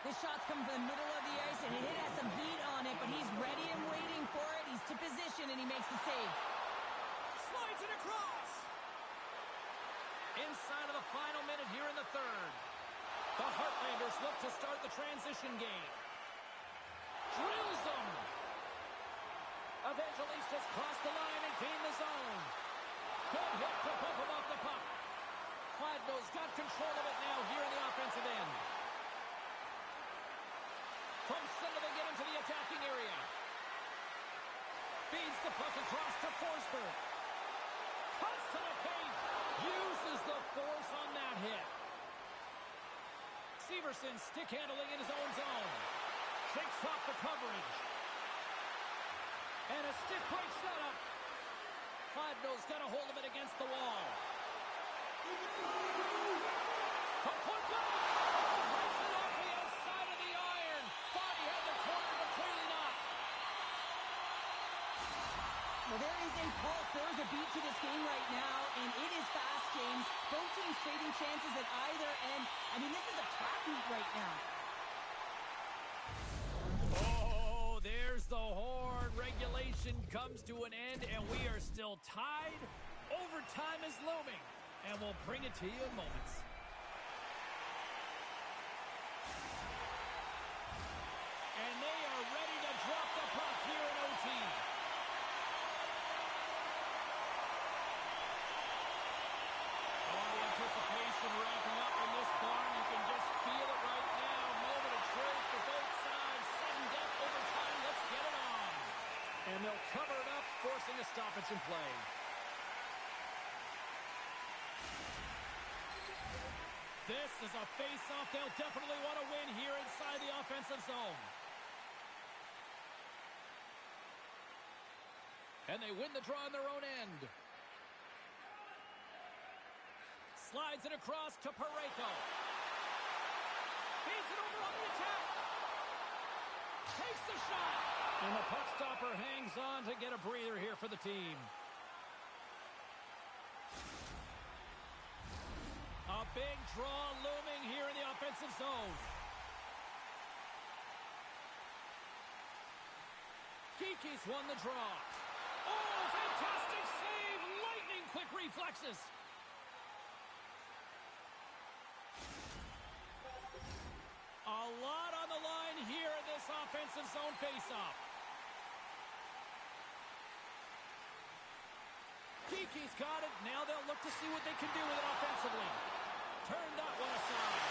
This shot's coming from the middle of the ice, and it has some heat on it, but he's ready and waiting for it. He's to position, and he makes the save. Slides it across. Inside of the final minute here in the third. The Heartlanders look to start the transition game. Drills them. Evangelistas crossed the line and gained the zone. Good hit to bump him off the puck. Kladno's got control of it now here in the offensive end. From center they get into the attacking area. Feeds the puck across to Forsberg. Jefferson stick handling in his own zone. Shakes off the coverage. And a stick break setup. Cladno's got a hold of it against the wall. From point blank. Breaks it off the outside of the iron. Thought he had the corner, but clearly not. Well, there is a pulse. There is a beat to this game right now, and it is fast, James. Both teams trading chances at either end. I mean, this is a track meet right now. Oh, there's the horn. Regulation comes to an end, and we are still tied. Overtime is looming, and we'll bring it to you in moments. And they are ready to drop the puck here in OT. Oh, the anticipation ramping up in this barn. You can just feel it right now. Moment of truth for both sides. Sudden death overtime. Let's get it on. And they'll cover it up, forcing a stoppage in play. This is a face-off they'll definitely want to win here inside the offensive zone. And they win the draw on their own end. Slides it across to Parayko. Feeds it over on the attack. Takes the shot. And the puck stopper hangs on to get a breather here for the team. A big draw looming here in the offensive zone. Kiki's won the draw. Oh, fantastic save! Lightning quick reflexes. A lot on the line here in this offensive zone faceoff. Kiki's got it. Now they'll look to see what they can do with it offensively. Turn that one aside.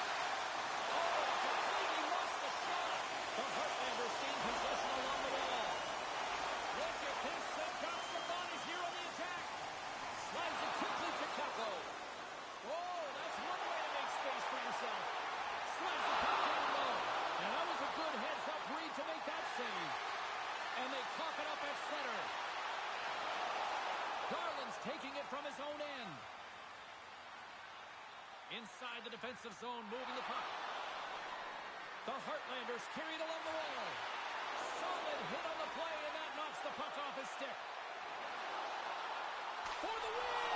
Oh, completely lost the shot. The Heartlanders gain possession along the wall. Look at this. They've got some bodies here on the attack. Slides it quickly to Kako. Oh, that's one way to make space for yourself. Slides the puck down low. And that was a good heads-up read to make that save. And they cough it up at center. Garland's taking it from his own end. Inside the defensive zone, moving the puck. The Heartlanders carry it along the wall. Solid hit on the play, and that knocks the puck off his stick. For the win!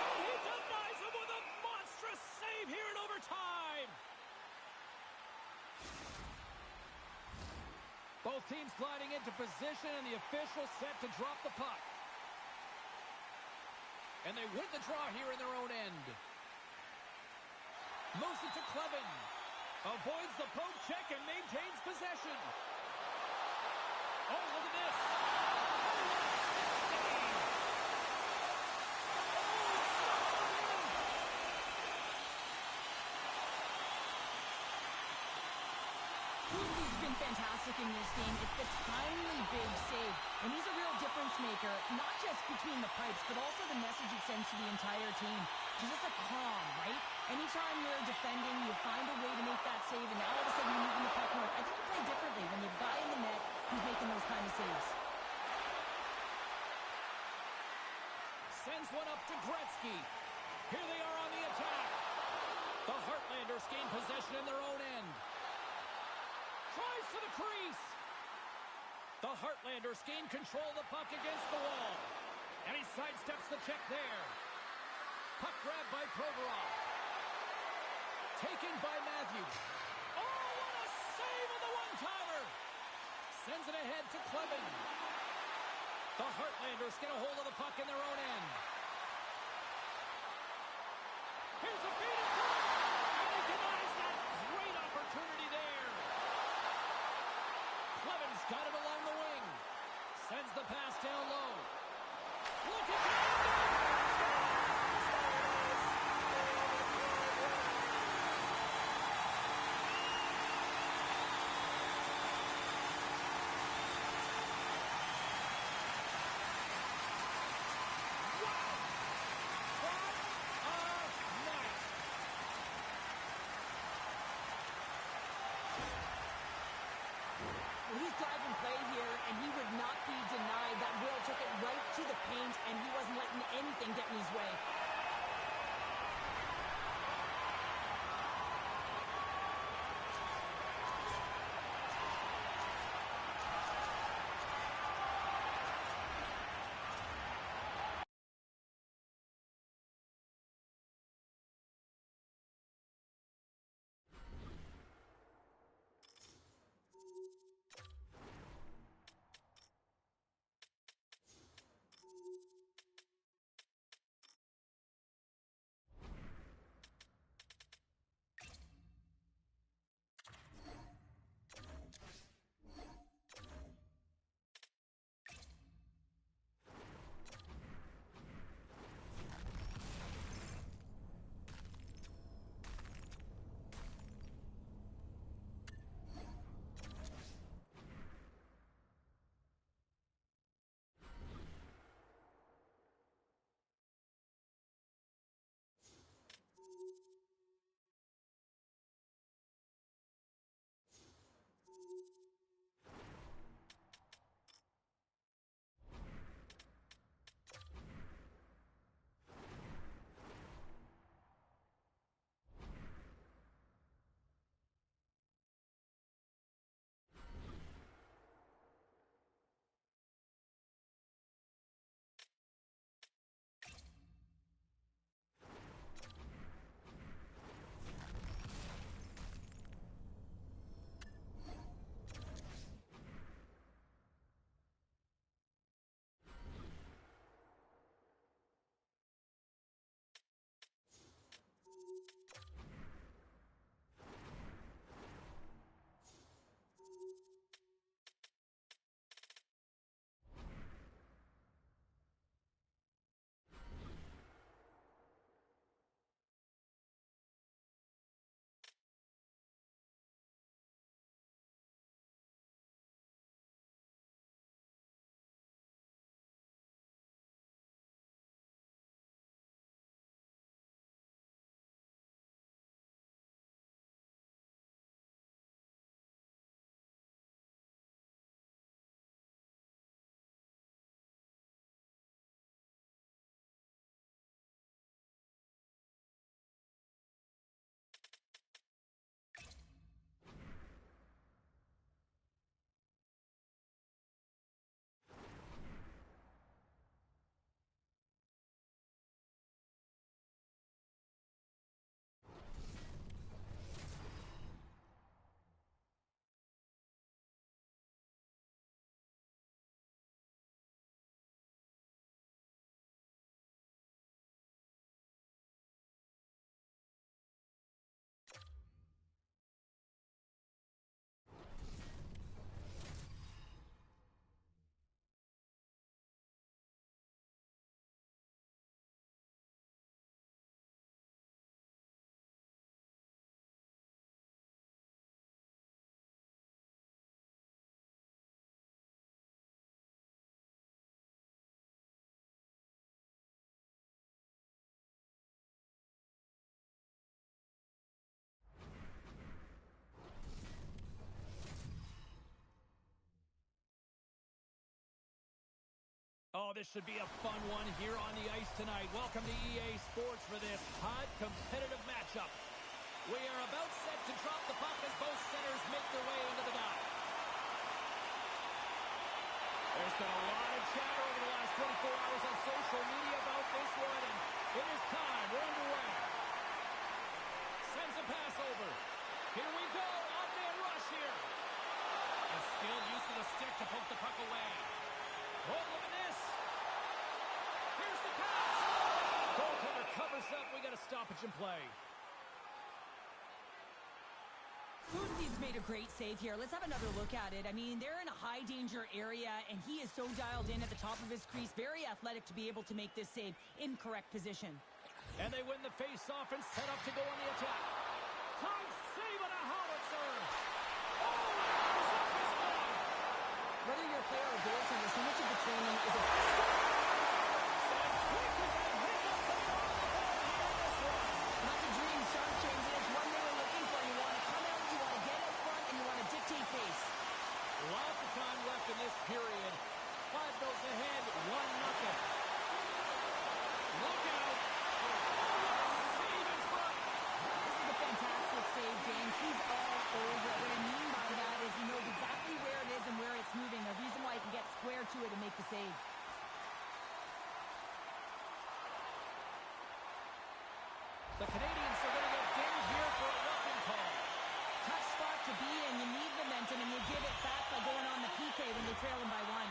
And he denies him with a monstrous save here in overtime. Both teams gliding into position, and the official set to drop the puck. And they win the draw here in their own end. Moves it to Clevin. Avoids the poke check and maintains possession. Oh, look at this. He's been fantastic in this game. It's the timely big save. And he's a real difference maker, not just between the pipes, but also the message it sends to the entire team. Just a calm, right? Anytime you're defending, you find a way to make that save, and now all of a sudden you're moving the puck north. I think you play differently when you have a guy in the net who's making those kind of saves. Sends one up to Gretzky. Here they are on the attack. The Heartlanders gain possession in their own end. Tries to the crease. The Heartlanders gain control of the puck against the wall. And he sidesteps the check there. Puck grab by Provorov. Taken by Matthews. Oh, what a save on the one-timer. Sends it ahead to Clevin. The Heartlanders get a hold of the puck in their own end. Here's a feed into it. And he denies that great opportunity there. Clevin's got it along the wing. Sends the pass down low. Look at that. Wow. be denied. That Will took it right to the paint, and he wasn't letting anything get in his way. Oh, this should be a fun one here on the ice tonight. Welcome to EA Sports for this hot, competitive matchup. We are about set to drop the puck as both centers make their way into the dot. There's been a lot of chatter over the last 24 hours on social media about this one, and it is time. We're underway. Sends a pass over. Here we go. Odd-man rush here. A skilled use of the stick to poke the puck away. Oh, look at this. Here's the pass. Goaltender covers up. We got a stoppage in play. Kuznetsov's made a great save here. Let's have another look at it. I mean, they're in a high-danger area, and he is so dialed in at the top of his crease. Very athletic to be able to make this save in correct position. And they win the face-off and set up to go on the attack. Time save on a howitzer. Oh, there's up his glove. Whether you're a player or goaltender, so much of the training is a... And quick as a hiccup coming off the board here in this one. Not to dream, sharp change, and it's one they were looking for. You want to come out, you want to get out front, and you want to dictate pace. Lots of time left in this period. The Canadians are going to get dinged here for a roughing call. Tough spot to be in. You need momentum, and you give it back by going on the PK when they trail them by one.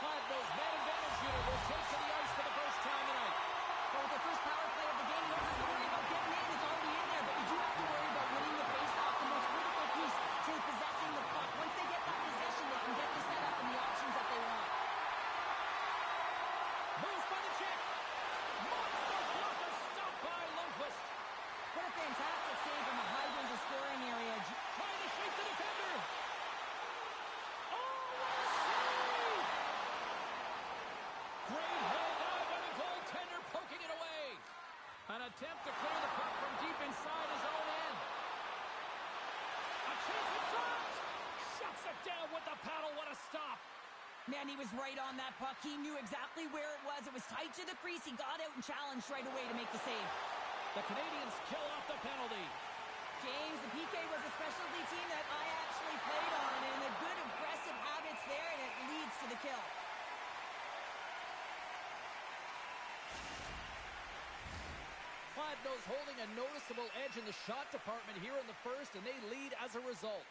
Cardinals man advantage unit will take to the ice for the first time tonight. But with the first power play of the game, you don't have to worry about getting in. It's already in there, but you do have to worry about winning the faceoff, the most critical piece to possessing the puck. Once they get that possession, they can get the setup and the options that they want. Moves by the check. Monster block, a stop by Lundqvist. What a fantastic save from a high-danger scoring area. Trying to shake the defender. Oh, what a save! Great head dive by the goaltender, poking it away. An attempt to clear the puck from deep inside his own end. A chance at front. Shuts it down with the paddle. What a stop. Man, he was right on that puck. He knew exactly where it was. It was tight to the crease. He got out and challenged right away to make the save. The Canadians kill off the penalty. James, the PK was a specialty team that I actually played on, and the good aggressive habits there, and it leads to the kill. Cladno's holding a noticeable edge in the shot department here in the first, and they lead as a result.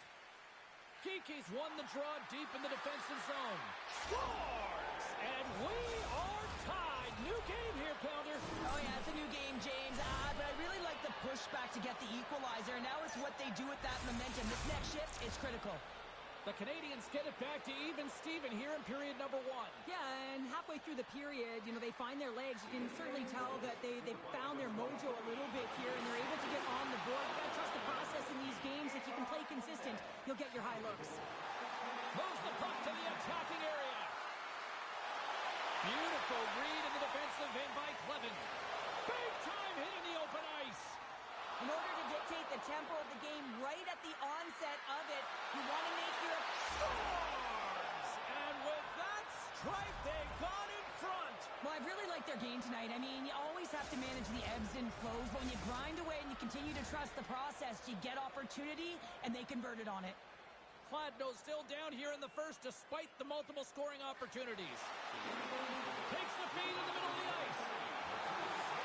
Kiki's won the draw deep in the defensive zone. Scores! And we are tied. New game here, Pounder. Oh, yeah, it's a new game, James. But I really like the pushback to get the equalizer. Now it's what they do with that momentum. This next shift, it's critical. The Canadians get it back to even Steven here in period number one. Yeah, and halfway through the period, they find their legs. You can certainly tell that they found their mojo a little bit here, and they're able to get on the board. You got to trust the process in these games. If you can play consistent, you'll get your high looks. Moves the puck to the attacking area. Beautiful read in the defensive end by Clevin. Big time hit in the open ice. In order to dictate the tempo of the game right at the onset of it, you want to make your scores! And with that strike, they got in front. Well, I really like their game tonight. I mean, you always have to manage the ebbs and flows, but when you grind away and you continue to trust the process, you get opportunity, and they converted on it. Cladno still down here in the first despite the multiple scoring opportunities. Takes the feed in the middle of the ice.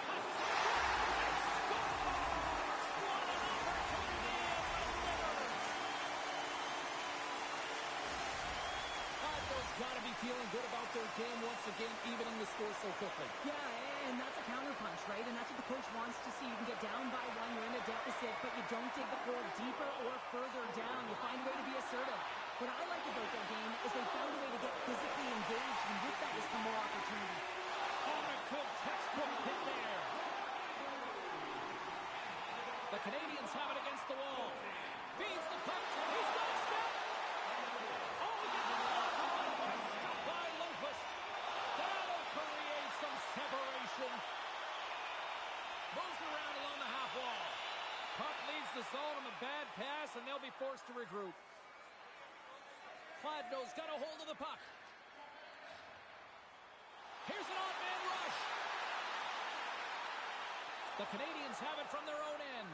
Passes it and scores! What an opportunity and delivers! Cladno's got to be feeling good about their game once again, evening the score so quickly. Yeah, and that's a counterpunch, right? And that's what the coach wants to see. You can get down by one, you're in a deficit, but you don't dig the goal deeper or further down. You find a way to be assertive. What I like about their game is they found a way to get physically engaged, and with that has come more opportunity. Oh, a good textbook hit there. The Canadians have it against the wall. Feeds the puck. He's got a step. Oh, he gets a block on it. What a stop by Lundqvist. That'll create some separation. Moves around along the half wall. Puck leaves the zone on a bad pass, and they'll be forced to regroup. Cladno's got a hold of the puck. Here's an odd man rush. The Canadians have it from their own end.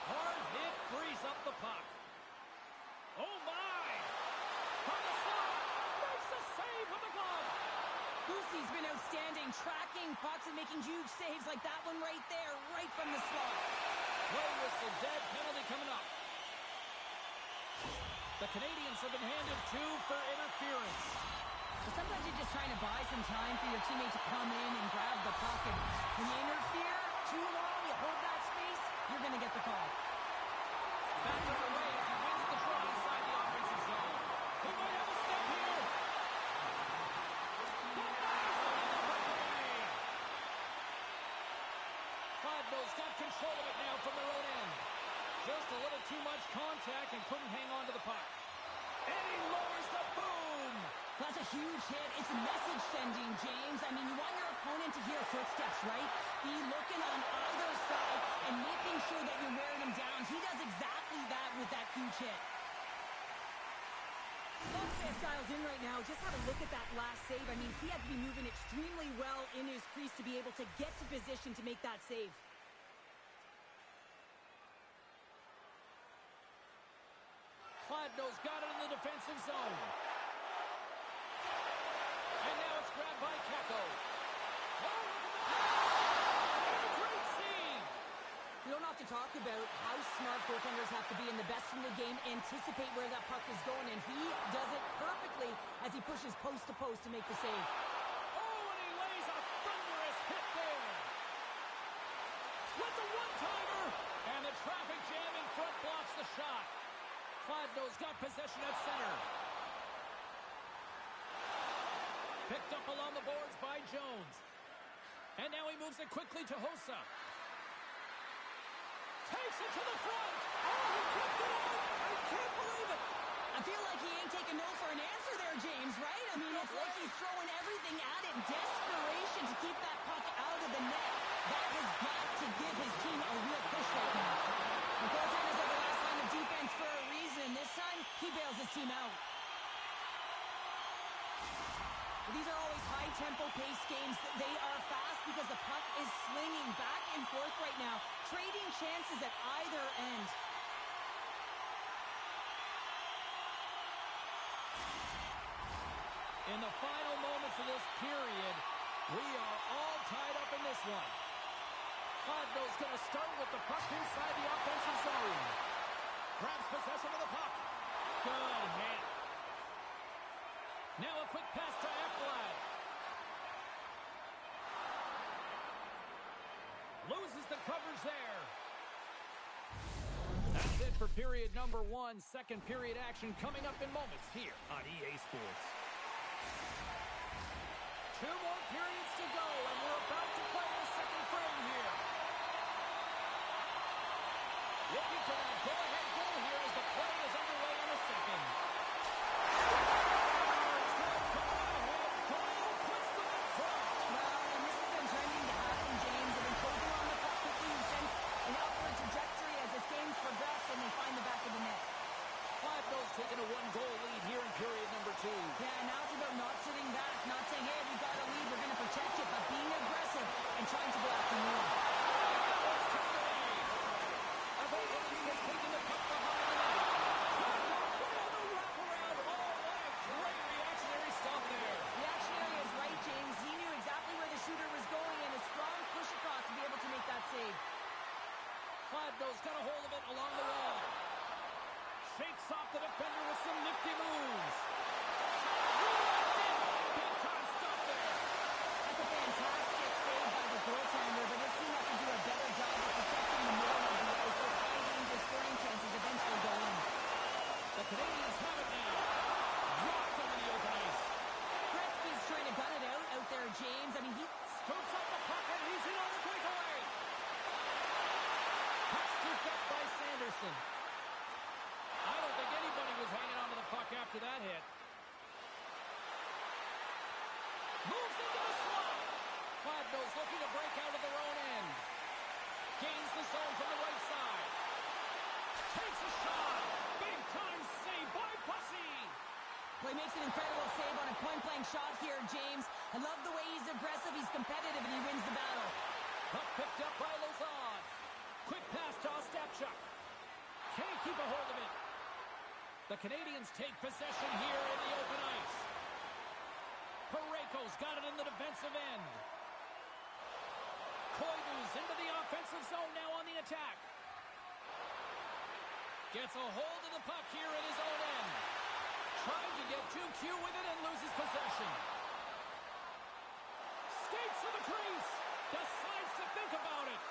Hard hit frees up the puck. Oh my! From the slot, makes the save with the glove. Lucy's been outstanding, tracking pucks and making huge saves like that one right there, right from the slot. Play whistle dead, penalty coming up. The Canadians have been handed two for interference. But sometimes you're just trying to buy some time for your teammate to come in and grab the puck. And when you interfere too long, you hold that space, you're going to get the call. Back underway as he wins the draw inside the offensive zone. He might have a step here. Cladno's got control of it now from their own end. Just a little too much contact and couldn't hang on to the puck. And he lowers the boom. That's a huge hit. It's message sending, James. I mean, you want your opponent to hear footsteps, right? Be looking on either side and making sure that you're wearing him down. He does exactly that with that huge hit. Lundqvist dialed in right now. Just have a look at that last save. I mean, he had to be moving extremely well in his crease to be able to get to position to make that save. Cladno's got it in the defensive zone. And now it's grabbed by Kakko. Oh, look at the pass! And a great save! to talk about how smart goaltenders have to be, and the best in the game anticipate where that puck is going, and he does it perfectly as he pushes post to post to make the save. Oh, and he lays a thunderous hit there. With the one-timer, and the traffic jam in front blocks the shot. Fladno's got possession at center. Picked up along the boards by Jones. And now he moves it quickly to Hossa. Takes it to the front. Oh, he kicked it out. I can't believe it. I feel like he ain't taking no for an answer there, James, right? I mean, it's like he's throwing everything at it. Desperation to keep that puck out of the net. That has got to give his team a real push right now. The goaltenders are the last line of defense for a reason. This time, he bails his team out. These are always high-tempo pace games. They are fast because the puck is slinging back and forth right now, trading chances at either end. In the final moments of this period, we are all tied up in this one. Fladno's going to start with the puck inside the offensive zone. Grabs possession of the puck. Good hit. Now a quick pass to Ekblad. Loses the coverage there. That's it for period number 1. Second period action coming up in moments here on EA Sports. 2 more periods to go, and we're about to play the second frame here. Looking for that go-ahead goal here as the play is underway in the second. And they find the back of the net. Fladno's taking a 1-goal lead here in period number 2. Yeah, now it's about not sitting back, not saying, hey, we got a lead, we're going to protect it, but being aggressive and trying to go after more. Just taking the puck behind the net. The wraparound. Oh, what a great reactionary stop there. Reactionary is right, James. He knew exactly where the shooter was going, and a strong push across to be able to make that save. Fladno's got a hold of it along the wall. Shakes off the defender with some nifty moves. Big time stop there. That's a fantastic save by the goaltender, but his team has to do a better job of protecting the middle of the ice. Those high danger scoring chances eventually go in. The Canadians have it now. Dropped over the open ice. Gretzky's trying to gun it out there, James. I mean, he scoops up the puck and he's in on the breakaway. Scooped up by Sanderson. I don't think anybody was hanging on to the puck after that hit. Moves into the slot. Fladno's looking to break out of their own end. Gains the zone from the right side. Takes a shot. Big time save by Bussy. Well, he makes an incredible save on a point-blank shot here, James. I love the way he's aggressive, he's competitive, and he wins the battle. Puck picked up by Lazard. Quick pass to Ostapchuk. Can't keep a hold of it. The Canadians take possession here in the open ice. Parayko's got it in the defensive end. Koivu's into the offensive zone now on the attack. Gets a hold of the puck here at his own end. Trying to get too cute with it and loses possession. Skates to the crease. Decides to think about it.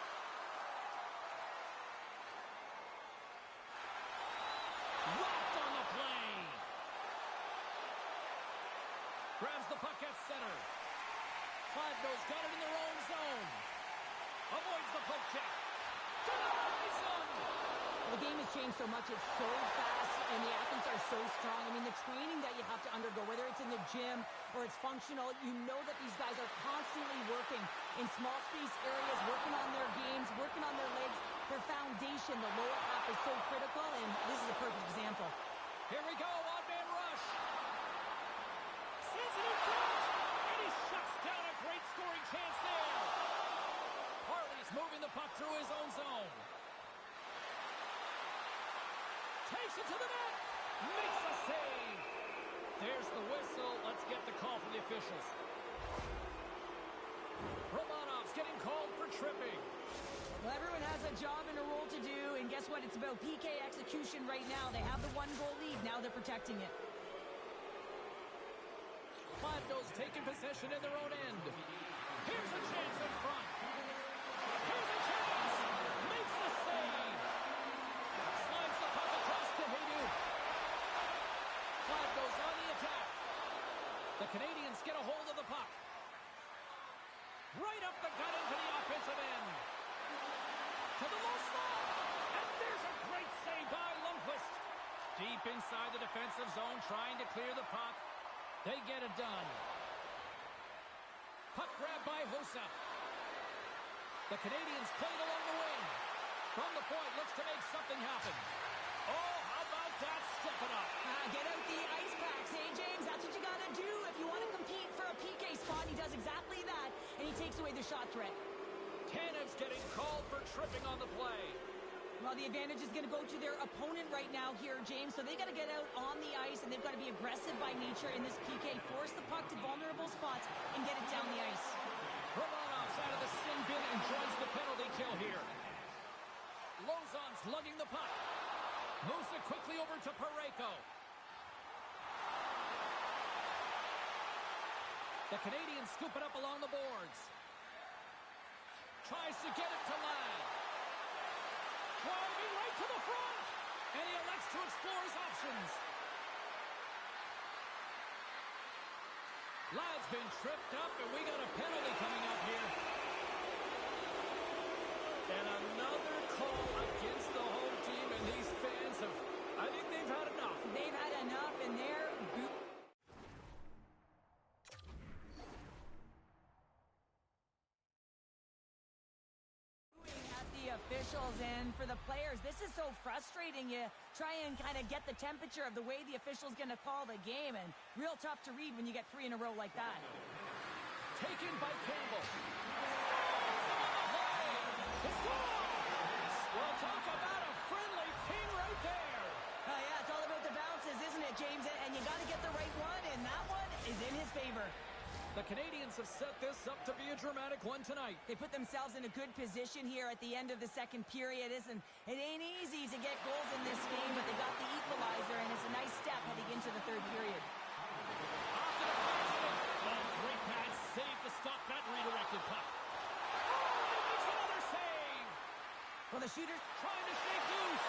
Rocked on the play. Grabs the puck at center. Fladno's got it in their own zone. Avoids the poke check. Denies him. The game has changed so much. It's so fast, and the athletes are so strong. I mean, the training that you have to undergo, whether it's in the gym or it's functional, you know that these guys are constantly working in small space areas, working on their games, working on their legs. Their foundation, the lower half, is so critical, and this is a perfect example. Here we go, one-man rush. Sends it in front, and he shuts down a great scoring chance there. Harley's moving the puck through his own zone. Takes it to the net. Makes a save. There's the whistle. Let's get the call from the officials. Romanov's getting called for tripping. Well, Well, everyone has a job and a role to do, and guess what? It's about PK execution right now. They have the 1-goal lead. Now they're protecting it. Flanders taking possession in their own end. Here's a chance in front. Here's a chance. Makes the save. Slides the puck across to Haydu. Flanders on the attack. The Canadians get a hold of the puck. Right up the gut into the offensive end. To the low slot. And there's a great save by Lundqvist. Deep inside the defensive zone, trying to clear the puck. They get it done. Puck grab by Hossa. The Canadians played along the wing. From the point, looks to make something happen. Oh, how about that? Step it up. Get out the ice packs, hey, James? That's what you got to do if you want to compete for a PK spot. He does exactly that, and he takes away the shot threat. Tanev's getting called for tripping on the play. Well, the advantage is going to go to their opponent right now here, James. So they got to get out on the ice, and they've got to be aggressive by nature in this PK. Force the puck to vulnerable spots and get it down the ice. Romanov's out of the sin bin and joins the penalty kill here. Lozon's lugging the puck. Moves it quickly over to Parayko. The Canadians scoop it up along the boards. Tries to get it to Ladd. Driving right to the front. And he elects to explore his options. Ladd's been tripped up, and we got a penalty coming up here. And another call against the home team, and these fans have, I think they've had enough. They've had enough, and they're officials. And for the players, this is so frustrating. You try and kind of get the temperature of the way the official's going to call the game, and real tough to read when you get 3 in a row like that. Taken by Campbell. It's gone! Well, talk about a friendly ping right there. Oh, yeah, it's all about the bounces, isn't it, James? And you got to get the right one, and that one is in his favor. The Canadians have set this up to be a dramatic one tonight. They put themselves in a good position here at the end of the second period. It ain't easy to get goals in this game, but they got the equalizer, and it's a nice step heading into the third period. Off the deflection. Oh, great pad save to stop that redirected puck. Oh, he makes another save. Well, the shooter's trying to shake loose.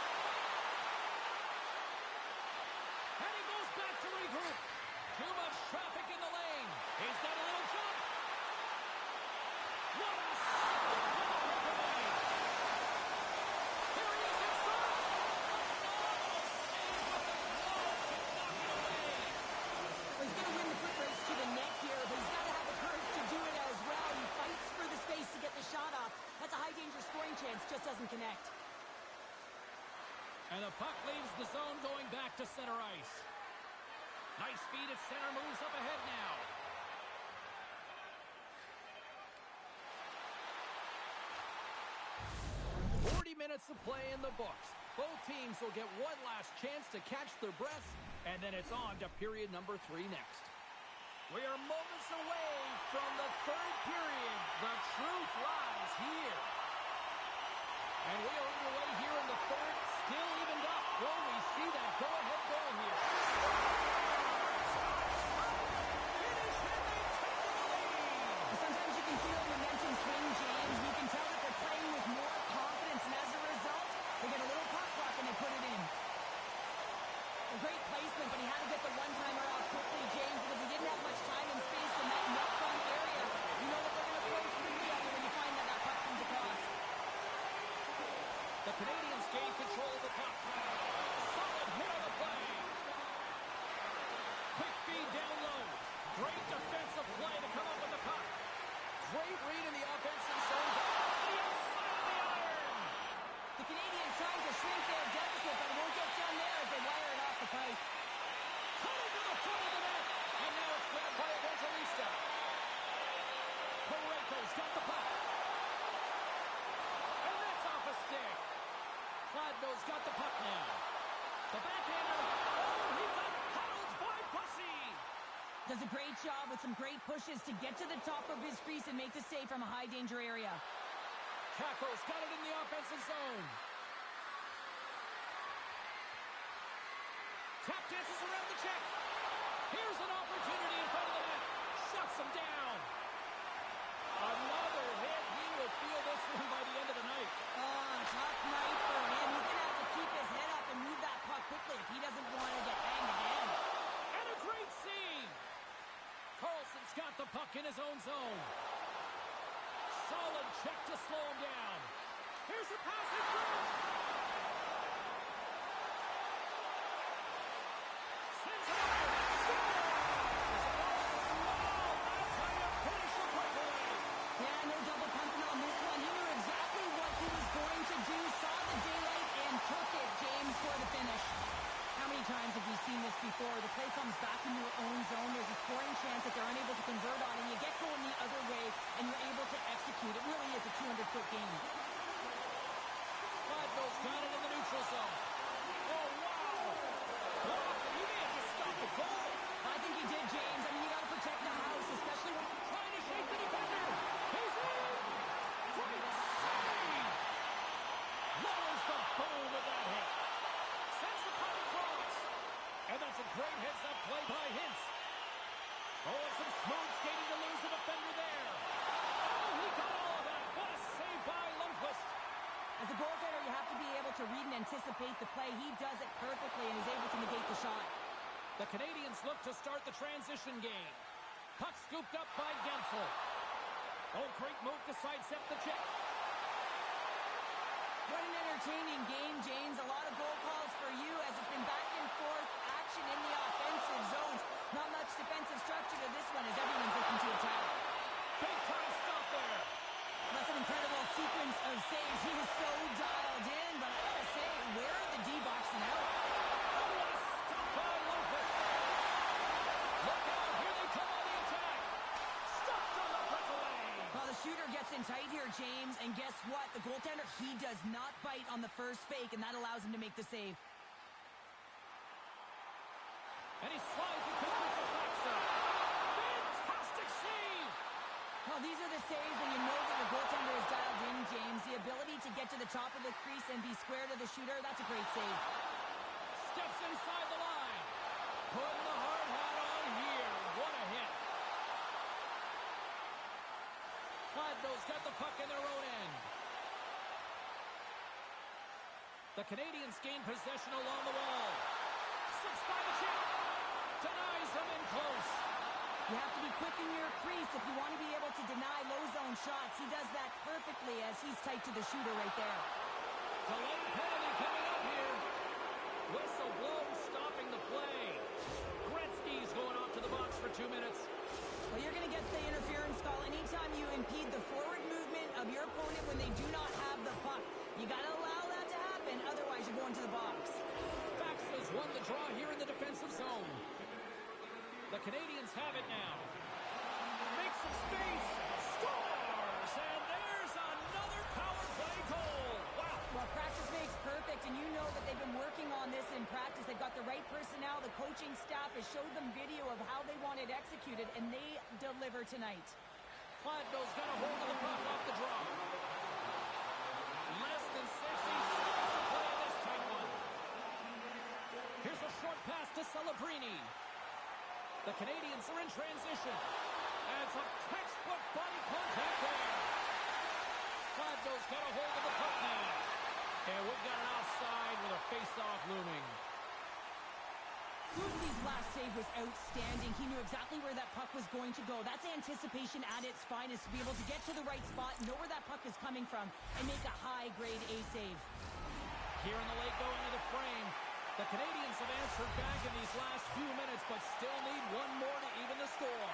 And he goes back to regroup. Too much traffic in the lane. He's got a little jump. What a breakaway. Here he is in front. Phenomenal save with the glove to knock it away. Well, he's going to win the foot race to the net here, but he's got to have the courage to do it as well. He fights for the space to get the shot off. That's a high-danger scoring chance, just doesn't connect. And the puck leaves the zone going back to center ice. Nice feed at center, moves up ahead now. Minutes of play in the books. Both teams will get one last chance to catch their breaths, and then it's on to period number 3 next. We are moments away from the third period. The truth lies here. And we are underway here in the third, still evened up. Will we see that go-ahead goal here? Sometimes you can feel momentum swing, James. You can tell that they're playing with more confidence, and as a result, they get a little pop clock and they put it in. A great placement, but he had to get the one-timer off quickly, James, because he didn't have much time and space in that net front area. You know that they're going to close quickly on you when you find that puck comes across. The Canadians gain control of the puck. Solid hit on the play. Quick feed down low. Great defensive play to come up with the puck. Great read in the offensive zone. The outside of the iron. The Canadians trying to shrink their deficit, but it won't get done there as they wire it off the pipe. Coming to the front of the net. And now it's grabbed by Evangelista. Parayko's got the puck. And that's off a stick. Kladno's got the puck now. The backhander. Oh, he got huddled by Bussy. Does a great job with some great pushes to get to the top of his crease and make the save from a high-danger area. Caco's got it in the Tap dances around the check. Here's an opportunity in front of the net. Shuts him down. Another hit. He will feel this one by the end of the night. Oh, tough night for him. He's going to have to keep his head up and move that puck quickly if he doesn't want to get banged again. And a great save. Carlson's got the puck in his own zone. Solid check to slow him down. Here's a pass in front. Sends it over. Yeah, no double pumping on this one. He knew exactly what he was going to do, saw the daylight, and took it, James, for the finish. How many times have we seen this before? The play comes back in your own zone. There's a scoring chance that they're unable to convert on, and you get going the other way, and you're able to execute. It really is a 200-foot game. Fladno's got it in the neutral zone. Oh, wow! He may have just stopped the goal. I think he did, James. I mean, you got to protect the house, especially when Trying to shake the defender. He's in! Great save! Lowers the boom with that hit. Sends the puck across. And that's a great heads-up play by Hintz. Oh, and some smooth skating to lose the defender there. Oh, he got all of that. What a save by Lundqvist. as a goaltender, you have to be able to read and anticipate the play. He does it perfectly and is able to negate the shot. The Canadians look to start the transition game. Puck scooped up by Gensel. Oh, great move to sidestep the check. What an entertaining game, James. A lot of goal calls for you as it's been back and forth action in the offensive zones. Not much defensive structure to this one as everyone's looking to attack. Big time stop there. That's an incredible sequence of saves. He is so dialed in, but I gotta say, where are the D-boxing out? Oh, what a stop by Lundqvist. Look out, here they come on the attack. Stopped on the breakaway. Well, the shooter gets in tight here, James, and guess what? The goaltender, he does not bite on the first fake, and that allows him to make the save. And he slides it quickly for Faxa. Fantastic save. Well, these are the saves when you know that the goaltender is dialed in, James. The ability to get to the top of the crease and be square to the shooter, that's a great save. Steps inside the line. Putting the hard hat on here. What a hit. Fladno's got the puck in their own end. The Canadians gain possession along the wall. Slips by the chip. Denies him in close. You have to be quick in your crease if you want to be able to deny low zone shots. He does that perfectly as he's tight to the shooter right there. Delayed penalty coming up here. Whistle blown, stopping the play. Gretzky's going off to the box for 2 minutes. Well, you're going to get the interference call anytime you impede the forward movement of your opponent when they do not have the puck. You got to allow that to happen, otherwise you're going to the box. Faxa's won the draw here in the defensive zone. The Canadians have it now. Makes some space. Scores! And there's another power play goal. Wow. Well, practice makes perfect, and you know that they've been working on this in practice. They've got the right personnel. The coaching staff has showed them video of how they want it executed, and they deliver tonight. Fladno's got a hold of the puck off the draw. Less than 60 seconds to play in this tight one. Here's a short pass to Celebrini. The Canadians are in transition. And some textbook body contact there. Fladno's got a hold of the puck now. And we've got an offside with a face-off looming. Lucy's last save was outstanding. He knew exactly where that puck was going to go. That's anticipation at its finest, to be able to get to the right spot, know where that puck is coming from, and make a high-grade A save. Here in the late going into the frame. The Canadians have answered back in these last few minutes, but still need one more to even the score.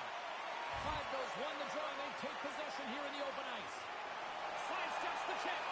Fladno's won the draw, and they take possession here in the open ice. Sidesteps the check.